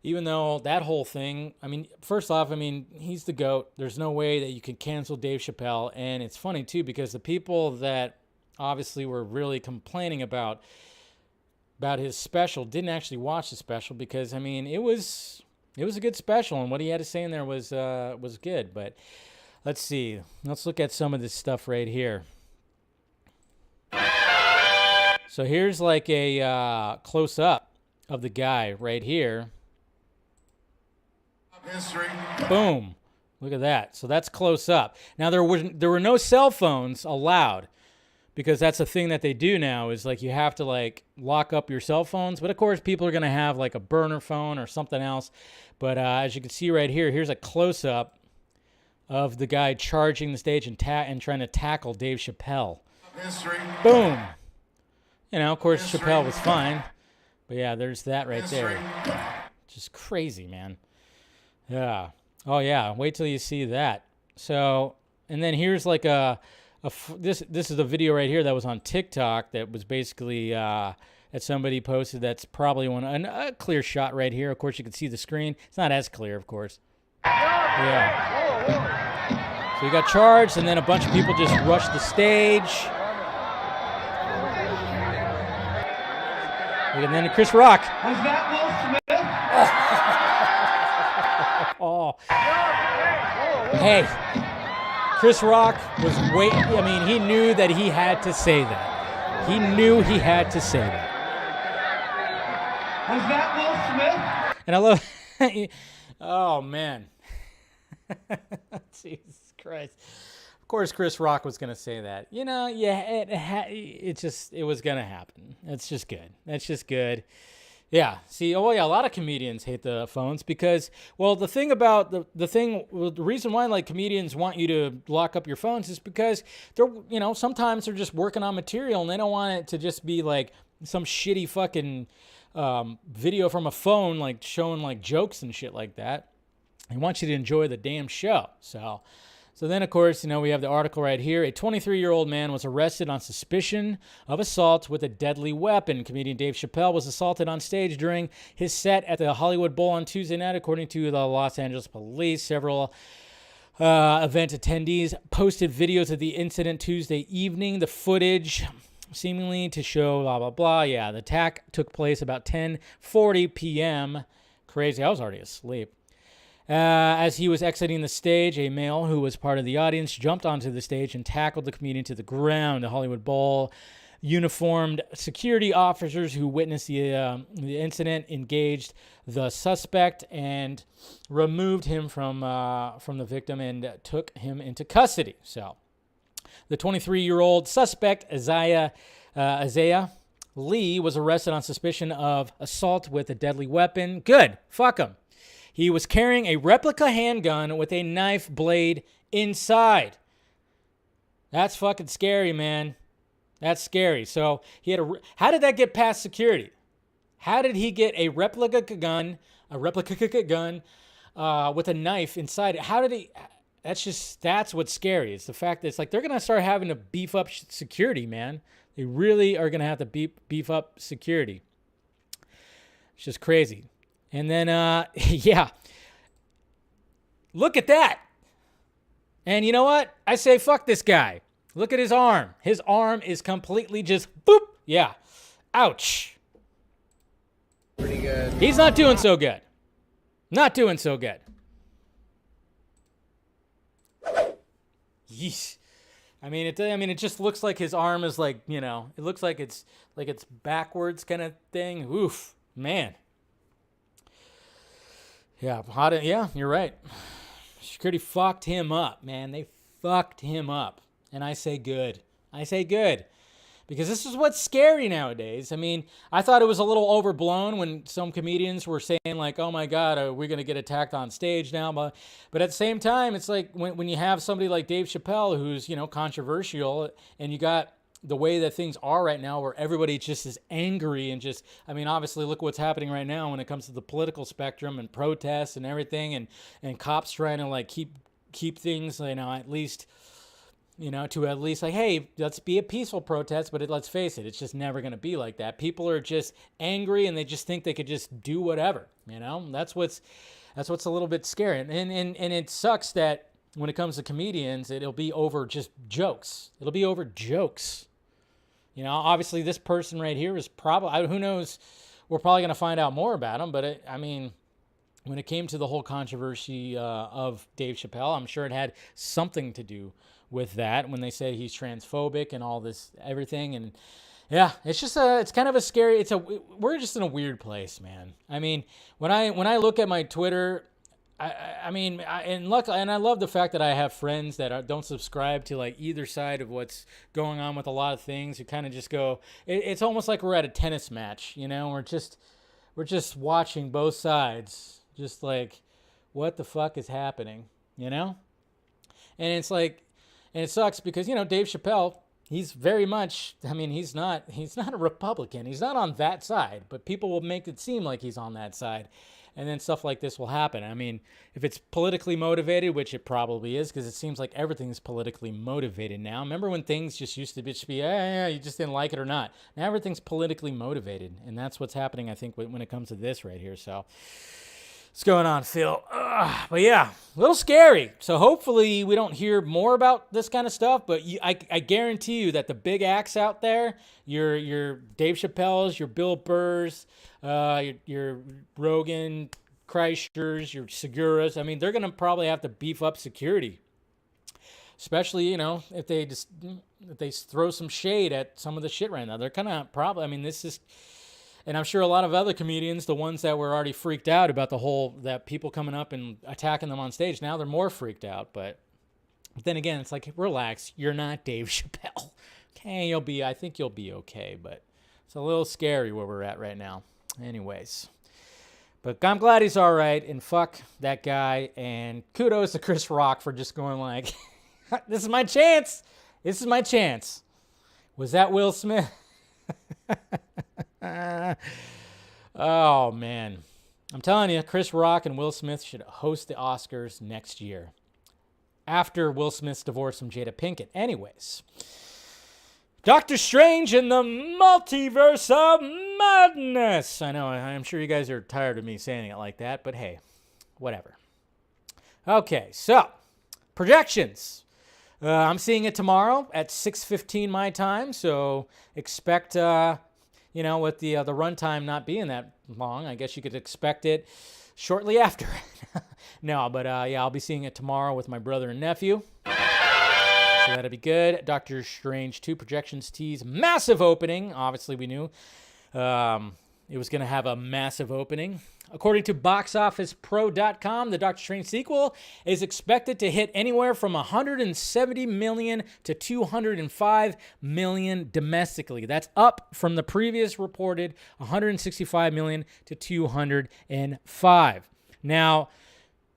Even though that whole thing, I mean, first off, I mean, he's the GOAT. There's no way that you can cancel Dave Chappelle. And it's funny, too, because the people that obviously were really complaining about his special. Didn't actually watch the special because, I mean, it was a good special, and what he had to say in there was good. But let's see. Let's look at some of this stuff right here. So here's like a close-up of the guy right here. History. Boom. Look at that. So that's close-up. Now, there were no cell phones allowed because that's the thing that they do now is, like, you have to, like, lock up your cell phones. But, of course, people are going to have, like, a burner phone or something else. But as you can see right here, here's a close-up of the guy charging the stage and trying to tackle Dave Chappelle. History. Boom. You know, of course, Chappelle was fine. But, yeah, there's that right there. Just crazy, man. Yeah. Oh, yeah. Wait till you see that. So, and then here's like this is a video right here that was on TikTok that was basically that somebody posted. That's probably a clear shot right here. Of course, you can see the screen. It's not as clear, of course. Yeah. So he got charged, and then a bunch of people just rushed the stage. And then Chris Rock. Was that Will Smith? Oh. Hey. Chris Rock was I mean, he knew that he had to say that. He knew he had to say that. Was that Will Smith? And I love... Oh, man. Jesus Christ. Of course, Chris Rock was going to say that. You know, yeah, it was going to happen. That's just good. That's just good. Yeah. See, oh yeah, a lot of comedians hate the phones because, well, the thing about the reason why, like, comedians want you to lock up your phones is because they're, you know, sometimes they're just working on material and they don't want it to just be like some shitty fucking video from a phone, like showing like jokes and shit like that. They want you to enjoy the damn show. So then, of course, you know, we have the article right here. A 23-year-old man was arrested on suspicion of assault with a deadly weapon. Comedian Dave Chappelle was assaulted on stage during his set at the Hollywood Bowl on Tuesday night, according to the Los Angeles police. Several event attendees posted videos of the incident Tuesday evening. The footage seemingly to show blah, blah, blah. Yeah, the attack took place about 10:40 p.m. Crazy. I was already asleep. As he was exiting the stage, a male who was part of the audience jumped onto the stage and tackled the comedian to the ground. The Hollywood Bowl uniformed security officers who witnessed the incident engaged the suspect and removed him from the victim and took him into custody. So, the 23-year-old suspect, Isaiah Lee, was arrested on suspicion of assault with a deadly weapon. Good. Fuck him. He was carrying a replica handgun with a knife blade inside. That's fucking scary, man. That's scary. So how did that get past security? How did he get a replica gun with a knife inside it? How did he? That's what's scary. It's the fact that it's like they're gonna start having to beef up security, man. They really are gonna have to beef up security. It's just crazy. And then, yeah, look at that. And you know what? I say, fuck this guy. Look at his arm. His arm is completely just boop. Yeah. Ouch. Pretty good. He's not doing so good. Not doing so good. Yeesh. I mean, it just looks like his arm is like, you know, it looks like it's backwards kind of thing. Oof, man. Yeah, you're right. Security fucked him up, man. They fucked him up. And I say good. Because this is what's scary nowadays. I mean, I thought it was a little overblown when some comedians were saying like, oh my God, are we going to get attacked on stage now? But at the same time, it's like when you have somebody like Dave Chappelle who's, you know, controversial, and you got the way that things are right now where everybody just is angry and just, I mean, obviously look what's happening right now when it comes to the political spectrum and protests and everything, and cops trying to like keep things, you know, at least, you know, to at least like, hey, let's be a peaceful protest, but let's face it, it's just never going to be like that. People are just angry and they just think they could just do whatever, you know? That's what's a little bit scary. And it sucks that when it comes to comedians, it'll be over just jokes. It'll be over jokes. You know, obviously this person right here is probably, who knows, we're probably going to find out more about him. But I mean, when it came to the whole controversy of Dave Chappelle, I'm sure it had something to do with that when they say he's transphobic and all this, everything. And yeah, it's just it's kind of a scary, we're just in a weird place, man. I mean, when I look at my Twitter, and I love the fact that I have friends that don't subscribe to like either side of what's going on with a lot of things. Who kind of just go, it's almost like we're at a tennis match, you know. We're just watching both sides, just like, what the fuck is happening, you know? And it's like, and it sucks because, you know, Dave Chappelle, he's very much, I mean, he's not a Republican. He's not on that side, but people will make it seem like he's on that side. And then stuff like this will happen. I mean, if it's politically motivated, which it probably is, because it seems like everything's politically motivated now. Remember when things just used to be, yeah, you just didn't like it or not. Now everything's politically motivated, and that's what's happening, I think, when it comes to this right here. So, what's going on, Phil? But yeah, a little scary. So hopefully we don't hear more about this kind of stuff. But I guarantee you that the big acts out there, your Dave Chappelle's, your Bill Burr's, your Rogan, Kreischer's, your Segura's, I mean, they're going to probably have to beef up security. Especially, you know, if they throw some shade at some of the shit right now. They're kind of probably, I mean, this is... And I'm sure a lot of other comedians, the ones that were already freaked out about that people coming up and attacking them on stage, now they're more freaked out. But then again, it's like, relax, you're not Dave Chappelle. Okay, I think you'll be okay, but it's a little scary where we're at right now. Anyways, but I'm glad he's all right, and fuck that guy, and kudos to Chris Rock for just going like, this is my chance. This is my chance. Was that Will Smith? Oh, man. I'm telling you, Chris Rock and Will Smith should host the Oscars next year. After Will Smith's divorce from Jada Pinkett. Anyways. Doctor Strange in the Multiverse of Madness. I know, I'm sure you guys are tired of me saying it like that, but hey, whatever. Okay, so, projections. I'm seeing it tomorrow at 6:15 my time, so expect... you know, with the runtime not being that long, I guess you could expect it shortly after. No, but yeah, I'll be seeing it tomorrow with my brother and nephew. So that'll be good. Doctor Strange 2 projections tease massive opening. Obviously, we knew it was going to have a massive opening. According to BoxOfficePro.com, the Doctor Strange sequel is expected to hit anywhere from $170 million to $205 million domestically. That's up from the previous reported $165 million to $205 million. Now,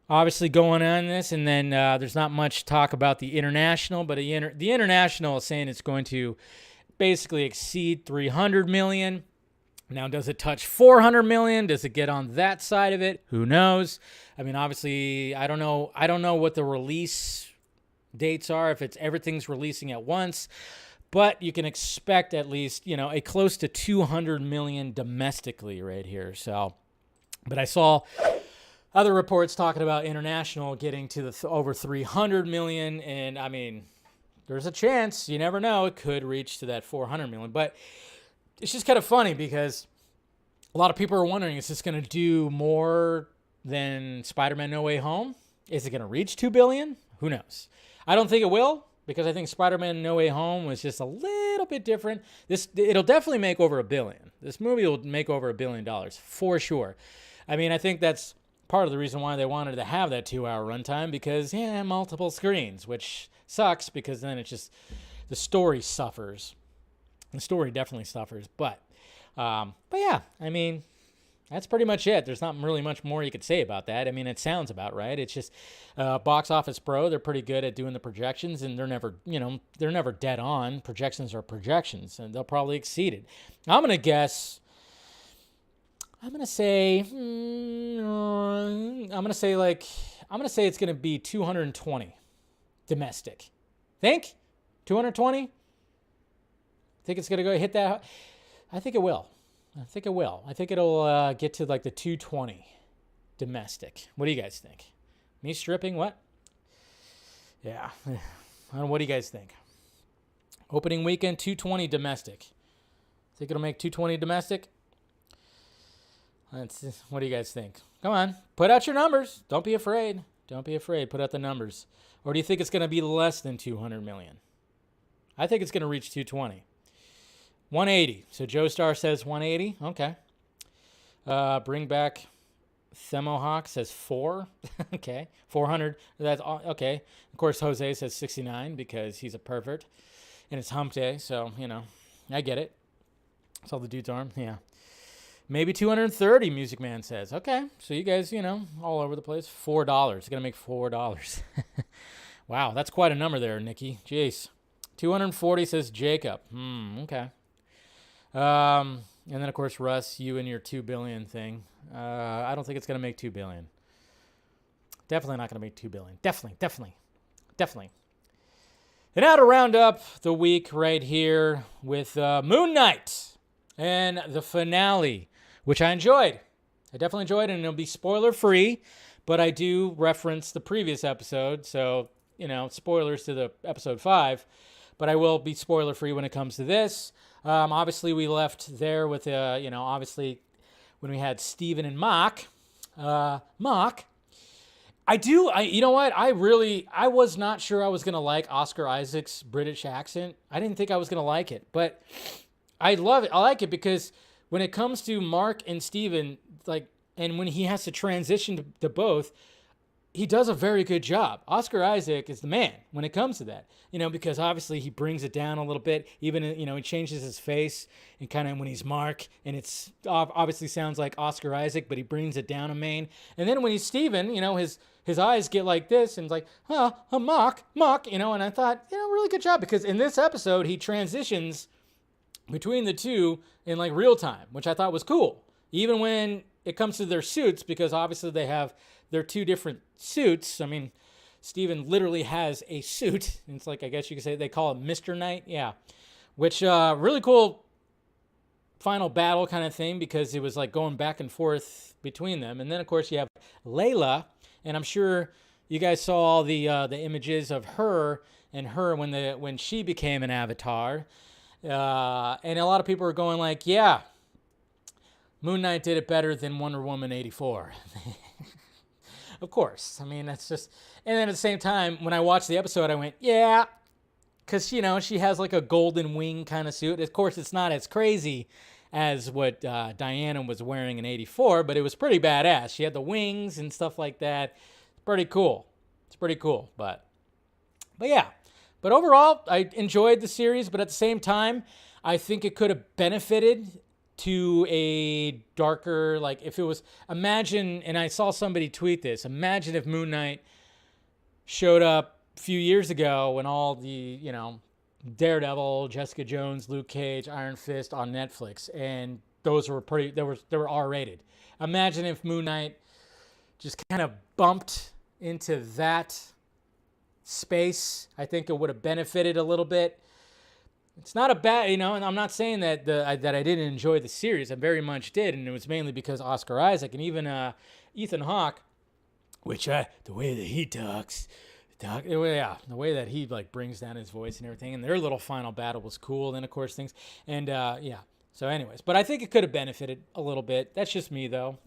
obviously going on this, and then there's not much talk about the international, but the international is saying it's going to basically exceed $300 million. Now, does it touch $400 million? Does it get on that side of it? Who knows? I mean, obviously, I don't know what the release dates are, if everything's releasing at once, but you can expect at least, you know, a close to $200 million domestically right here. So, but I saw other reports talking about international getting to the over $300 million, and I mean, there's a chance. You never know. It could reach to that $400 million, but it's just kind of funny because a lot of people are wondering, is this going to do more than Spider-Man No Way Home? Is it going to reach $2 billion? Who knows? I don't think it will, because I think Spider-Man No Way Home was just a little bit different. It'll definitely make over $1 billion. This movie will make over $1 billion for sure. I mean, I think that's part of the reason why they wanted to have that 2-hour runtime, because multiple screens, which sucks because then it's just the story suffers. The story definitely suffers, but yeah, I mean, that's pretty much it. There's not really much more you could say about that. I mean, it sounds about right. It's just Box Office Pro. They're pretty good at doing the projections, and they're never dead on. Projections are projections, and they'll probably exceed it. I'm gonna say it's gonna be 220 domestic. Think 220. Think it's going to go hit that? I think it will. I think it'll get to like the 220 domestic. What do you guys think? Me stripping? What? Yeah. I don't know. What do you guys think? Opening weekend, 220 domestic. Think it'll make 220 domestic? What do you guys think? Come on, put out your numbers. Don't be afraid. Don't be afraid. Put out the numbers. Or do you think it's going to be less than 200 million? I think it's going to reach 220. 180. So Joe Star says 180. Okay. Bring back Themohawk says 4. Okay. 400. That's okay. Of course, Jose says 69 because he's a pervert. And it's hump day. So, I get it. That's all the dude's arm. Yeah. Maybe 230, Music Man says. Okay. So you guys, all over the place. $4. It's going to make $4. Wow. That's quite a number there, Nikki. Jeez. 240 says Jacob. Okay. And then, of course, Russ, you and your $2 billion thing. I don't think it's going to make $2 billion. Definitely not going to make $2 billion. Definitely. And now to round up the week right here with Moon Knight and the finale, which I enjoyed. I definitely enjoyed it, and it'll be spoiler-free, but I do reference the previous episode, so, spoilers to the episode 5, but I will be spoiler-free when it comes to this. Obviously, we left there with, obviously, when we had Steven and Mock. You know what? I was not sure I was going to like Oscar Isaac's British accent. I didn't think I was going to like it, but I love it. I like it because when it comes to Mark and Steven, and when he has to transition to both, he does a very good job. Oscar Isaac is the man when it comes to that, because obviously he brings it down a little bit. Even, he changes his face and kind of when he's Mark, and it's obviously sounds like Oscar Isaac, but he brings it down a main. And then when he's Steven, his eyes get like this and it's like, Mark, and I thought, really good job because in this episode, he transitions between the two in real time, which I thought was cool. Even when it comes to their suits, because obviously they have their two different suits. I mean, Steven literally has a suit. It's I guess you could say they call it Mr. Knight. Yeah. Which, really cool final battle kind of thing because it was going back and forth between them. And then, of course, you have Layla. And I'm sure you guys saw all the images of her when she became an avatar. And a lot of people are going yeah, Moon Knight did it better than Wonder Woman 84. Of course. I mean, that's just... And then at the same time, when I watched the episode, I went, yeah. Because, she has a golden wing kind of suit. Of course, it's not as crazy as what Diana was wearing in 84, but it was pretty badass. She had the wings and stuff like that. Pretty cool. It's pretty cool. But yeah. But overall, I enjoyed the series, but at the same time, I think it could have benefited to a darker, if it was, imagine, and I saw somebody tweet this, imagine if Moon Knight showed up a few years ago when all the, Daredevil, Jessica Jones, Luke Cage, Iron Fist on Netflix, and those were they were R-rated. Imagine if Moon Knight just kind of bumped into that space. I think it would have benefited a little bit. It's not a bad, and I'm not saying that that I didn't enjoy the series. I very much did, and it was mainly because Oscar Isaac and even Ethan Hawke, which the way that he talks, the way that he brings down his voice and everything, and their little final battle was cool. Then of course things, and yeah. So, anyways, but I think it could have benefited a little bit. That's just me, though.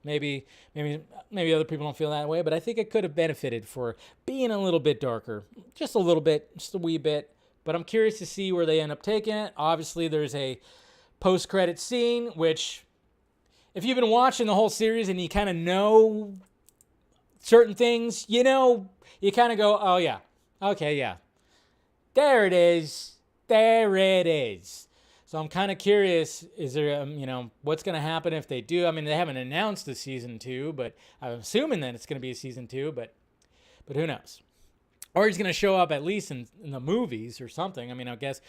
Maybe other people don't feel that way, but I think it could have benefited for being a little bit darker, just a little bit, just a wee bit. But I'm curious to see where they end up taking it. Obviously, there's a post-credit scene, which, if you've been watching the whole series and you kind of know certain things, you kind of go, oh, yeah, okay, yeah. There it is. There it is. So I'm kind of curious, is there, what's going to happen if they do? I mean, they haven't announced the season 2, but I'm assuming that it's going to be a season 2, but who knows? Or he's going to show up at least in the movies or something. I mean, I guess,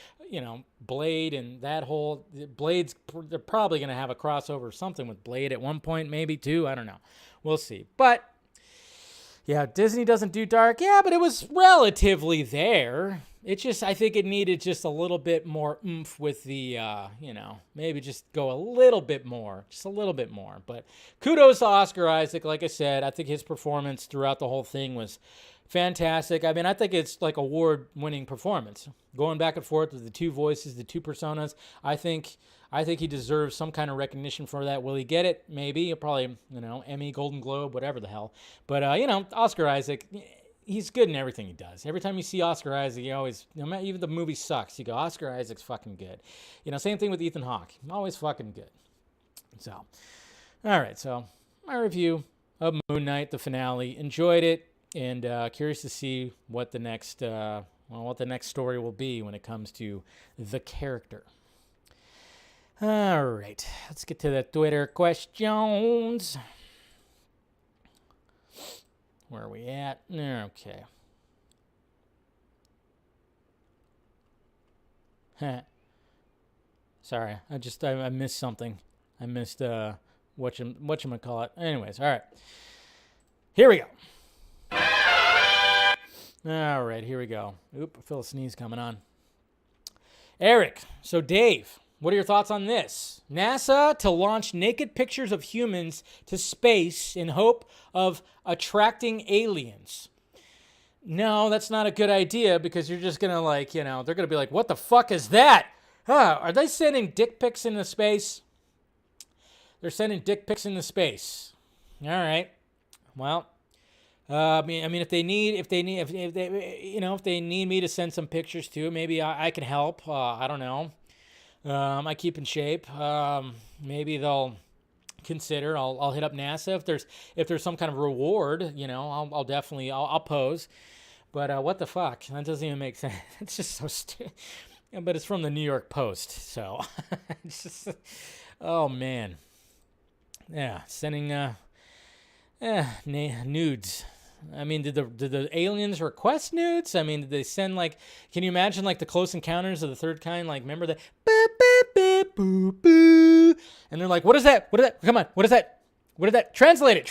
Blade and that whole... Blade's... They're probably going to have a crossover or something with Blade at one point, maybe too. I don't know. We'll see. But, yeah, Disney doesn't do dark. Yeah, but it was relatively there. I think it needed just a little bit more oomph with the, maybe just go a little bit more, just a little bit more. But kudos to Oscar Isaac. Like I said, I think his performance throughout the whole thing was fantastic. I mean, I think it's like award-winning performance. Going back and forth with the two voices, the two personas, I think he deserves some kind of recognition for that. Will he get it? Maybe. He'll probably, Emmy, Golden Globe, whatever the hell. But, Oscar Isaac, he's good in everything he does. Every time you see Oscar Isaac, you always, even the movie sucks, you go, Oscar Isaac's fucking good. Same thing with Ethan Hawke. Always fucking good. So, all right. So, my review of Moon Knight, the finale. Enjoyed it, and curious to see what the next story will be when it comes to the character. All right. Let's get to the Twitter questions. Where are we at? Okay. Sorry, I missed something. I missed whatchamacallit. Anyways, all right. Here we go. All right, here we go. Oop, I feel a sneeze coming on. Eric, so Dave, what are your thoughts on this? NASA to launch naked pictures of humans to space in hope of attracting aliens. No, that's not a good idea, because you're just going to they're going to be like, what the fuck is that? Are they sending dick pics into space? They're sending dick pics into space. All right. Well, if they need me to send some pictures too, maybe I can help. I don't know. I keep in shape. Maybe they'll consider. I'll hit up NASA if there's some kind of reward. I'll definitely pose. But what the fuck? That doesn't even make sense. It's just so stupid. Yeah, but it's from the New York Post, so it's just, oh man, yeah, sending nudes. I mean, did the aliens request nudes? I mean, did they send can you imagine the Close Encounters of the Third Kind? Remember that? Boo, boo. And they're like, what is that? What is that? Come on, what is that? What is that? Translate it.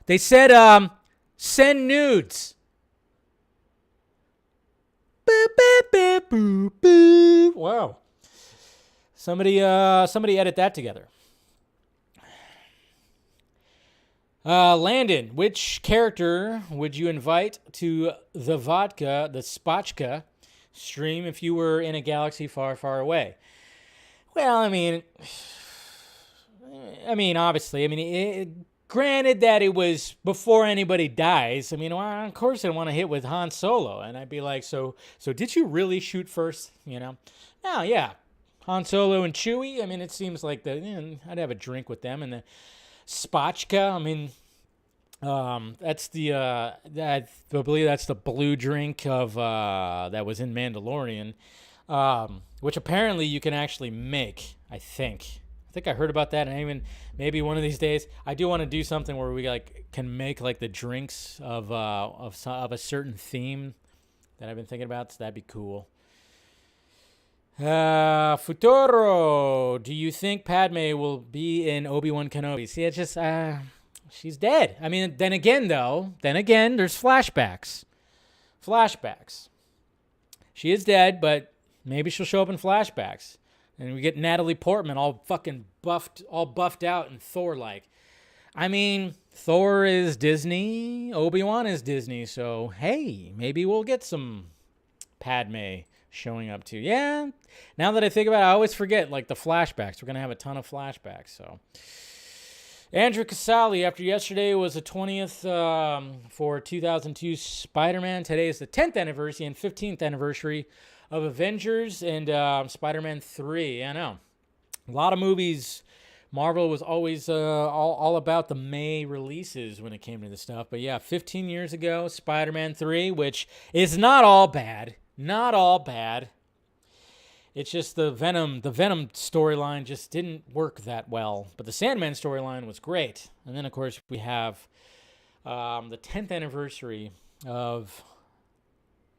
They said, send nudes. Wow. Somebody edit that together. Landon, which character would you invite to the Spotchka stream if you were in a galaxy far, far away? Well, obviously, granted that it was before anybody dies. Of course I'd want to hit with Han Solo, and I'd be like, so did you really shoot first? Oh, yeah, Han Solo and Chewie. It seems like I'd have a drink with them, and the Spotchka. That's I believe that's the blue drink of that was in Mandalorian, which apparently you can actually make. I think I heard about that, and maybe one of these days I do want to do something where we can make the drinks of a certain theme that I've been thinking about. So that'd be cool. Futuro, do you think Padme will be in Obi-Wan Kenobi? See, it's just she's dead. Then again, there's flashbacks. She is dead, but maybe she'll show up in flashbacks. And we get Natalie Portman all fucking buffed out and Thor-like. Thor is Disney, Obi-Wan is Disney, so hey, maybe we'll get some Padme showing up too. Yeah, now that I think about it, I always forget, the flashbacks. We're going to have a ton of flashbacks, so. Andrew Casali, after yesterday was the 20th for 2002 Spider-Man. Today is the 10th anniversary and 15th anniversary of Avengers and Spider-Man 3. I know. A lot of movies. Marvel was always all about the May releases when it came to this stuff. But yeah, 15 years ago, Spider-Man 3, which is not all bad. Not all bad. It's just the Venom storyline just didn't work that well. But the Sandman storyline was great. And then, of course, we have the 10th anniversary of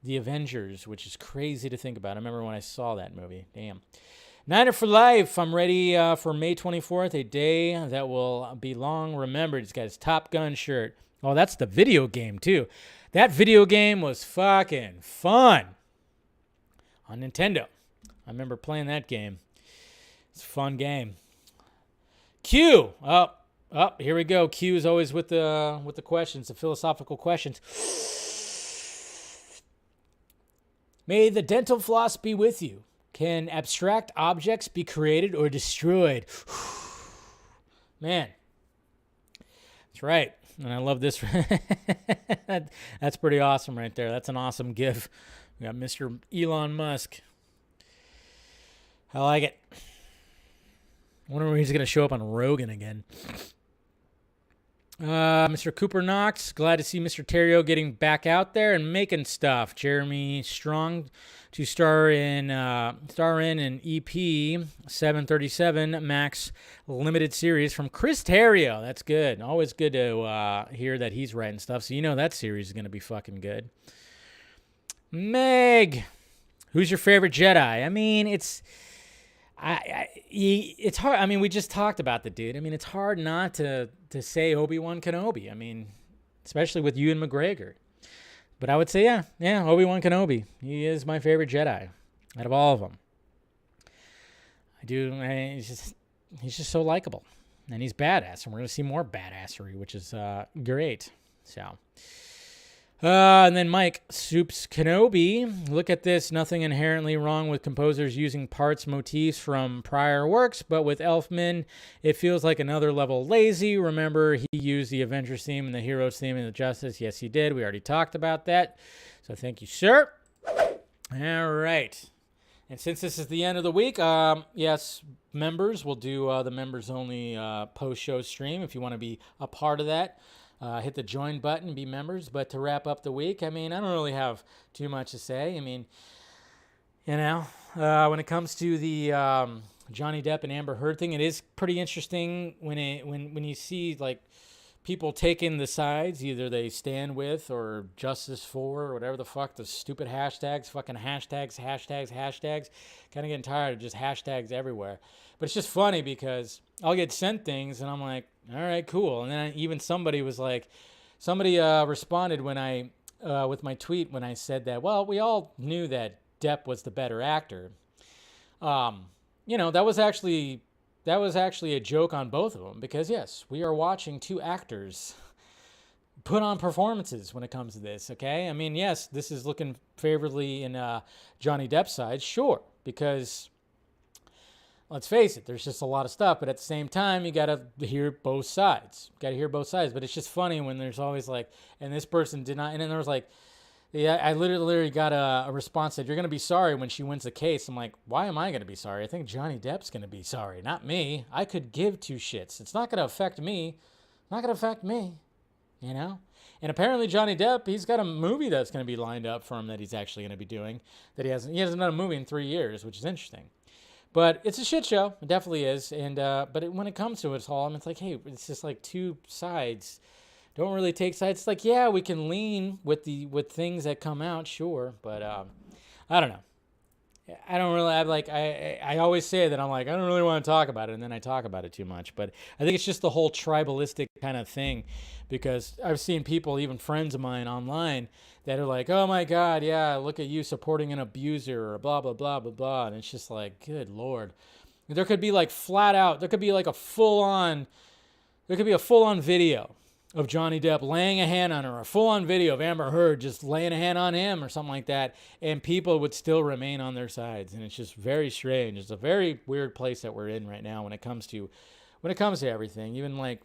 The Avengers, which is crazy to think about. I remember when I saw that movie. Damn. Niner for Life. I'm ready for May 24th, a day that will be long remembered. He's got his Top Gun shirt. Oh, that's the video game, too. That video game was fucking fun on Nintendo. I remember playing that game. It's a fun game. Q. Here we go. Q is always with the questions, the philosophical questions. May the dental floss be with you. Can abstract objects be created or destroyed? Man. That's right. And I love this. That's pretty awesome right there. That's an awesome gif. We got Mr. Elon Musk. I like it. I wonder when he's going to show up on Rogan again. Mr. Cooper Knox, glad to see Mr. Terrio getting back out there and making stuff. Jeremy Strong to star in an EP 737 Max limited series from Chris Terrio. That's good. Always good to hear that he's writing stuff. So you know that series is going to be fucking good. Meg, who's your favorite Jedi? I mean, it's hard. I mean, we just talked about the dude. I mean, it's hard not to say Obi-Wan Kenobi. I mean, especially with Ewan McGregor. But I would say, yeah, Obi-Wan Kenobi. He is my favorite Jedi out of all of them. He's just so likable. And he's badass. And we're going to see more badassery, which is great. So... and then Mike, Soups Kenobi. Look at this. Nothing inherently wrong with composers using parts, motifs from prior works, but with Elfman, it feels like another level lazy. Remember, he used the Avengers theme and the Heroes theme in the Justice. Yes, he did. We already talked about that. So thank you, sir. All right. And since this is the end of the week, yes, members, we'll do the members-only post-show stream if you want to be a part of that. Hit the join button, be members. But to wrap up the week, I mean, I don't really have too much to say. I mean, you know, when it comes to the Johnny Depp and Amber Heard thing, it is pretty interesting when you see like people taking the sides, either they stand with or justice for or whatever the fuck, the stupid hashtags, fucking hashtags. Kind of getting tired of just hashtags everywhere. But it's just funny because I'll get sent things and I'm like, all right, cool. And then even somebody responded when I, with my tweet when I said that, well, we all knew that Depp was the better actor. You know, that was actually a joke on both of them because yes, we are watching two actors put on performances when it comes to this. Okay. I mean, yes, this is looking favorably in Johnny Depp's side. Sure. Because let's face it, there's just a lot of stuff, but at the same time, you got to hear both sides. But it's just funny when there's always like, and this person did not, and then there was like, yeah, I literally got a response that you're going to be sorry when she wins the case. I'm like, why am I going to be sorry? I think Johnny Depp's going to be sorry, not me. I could give two shits. It's not going to affect me. You know? And apparently Johnny Depp, he's got a movie that's going to be lined up for him that he's actually going to be doing, that he hasn't done a movie in 3 years, which is interesting. But it's a shit show. It definitely is. And when it comes to it all, it's like, hey, it's just like two sides. Don't really take sides. It's like, yeah, we can lean with things that come out, sure. But I don't know. I don't really. I always say that I'm like, I don't really want to talk about it, and then I talk about it too much. But I think it's just the whole tribalistic kind of thing, because I've seen people, even friends of mine online, that are like, oh my God, yeah, look at you supporting an abuser or blah, blah, blah, blah, blah. And it's just like, good Lord. There could be like flat out, there could be a full-on video of Johnny Depp laying a hand on her, a full-on video of Amber Heard just laying a hand on him or something like that, and people would still remain on their sides. And it's just very strange. It's a very weird place that we're in right now when it comes to everything, even like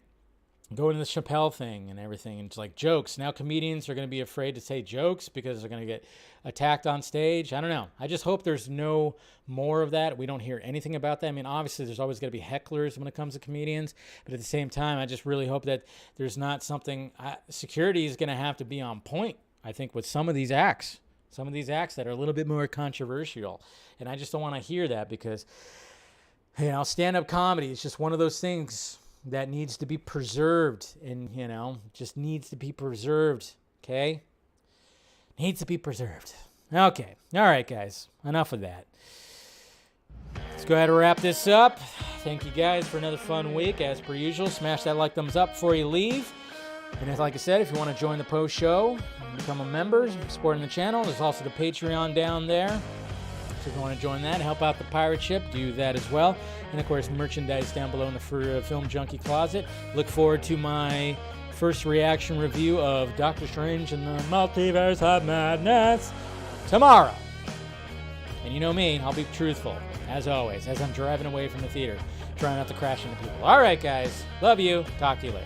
going to the Chappelle thing and everything, and it's like jokes. Now comedians are going to be afraid to say jokes because they're going to get attacked on stage. I don't know. I just hope there's no more of that. We don't hear anything about that. I mean, obviously there's always going to be hecklers when it comes to comedians, but at the same time, I just really hope that there's not something, security is going to have to be on point, I think, with some of these acts that are a little bit more controversial. And I just don't want to hear that because, you know, stand-up comedy is just one of those things that needs to be preserved, and, you know, just needs to be preserved, okay? Needs to be preserved. Okay. All right, guys. Enough of that. Let's go ahead and wrap this up. Thank you guys for another fun week. As per usual, smash that like, thumbs up before you leave. And like I said, if you want to join the post show, become a member, supporting the channel, there's also the Patreon down there. So if you want to join that, help out the pirate ship, do that as well. And of course, merchandise down below in the Film Junkee closet. Look forward to my first reaction review of Doctor Strange and the Multiverse of Madness tomorrow. And you know me, I'll be truthful, as always, as I'm driving away from the theater, trying not to crash into people. All right, guys. Love you. Talk to you later.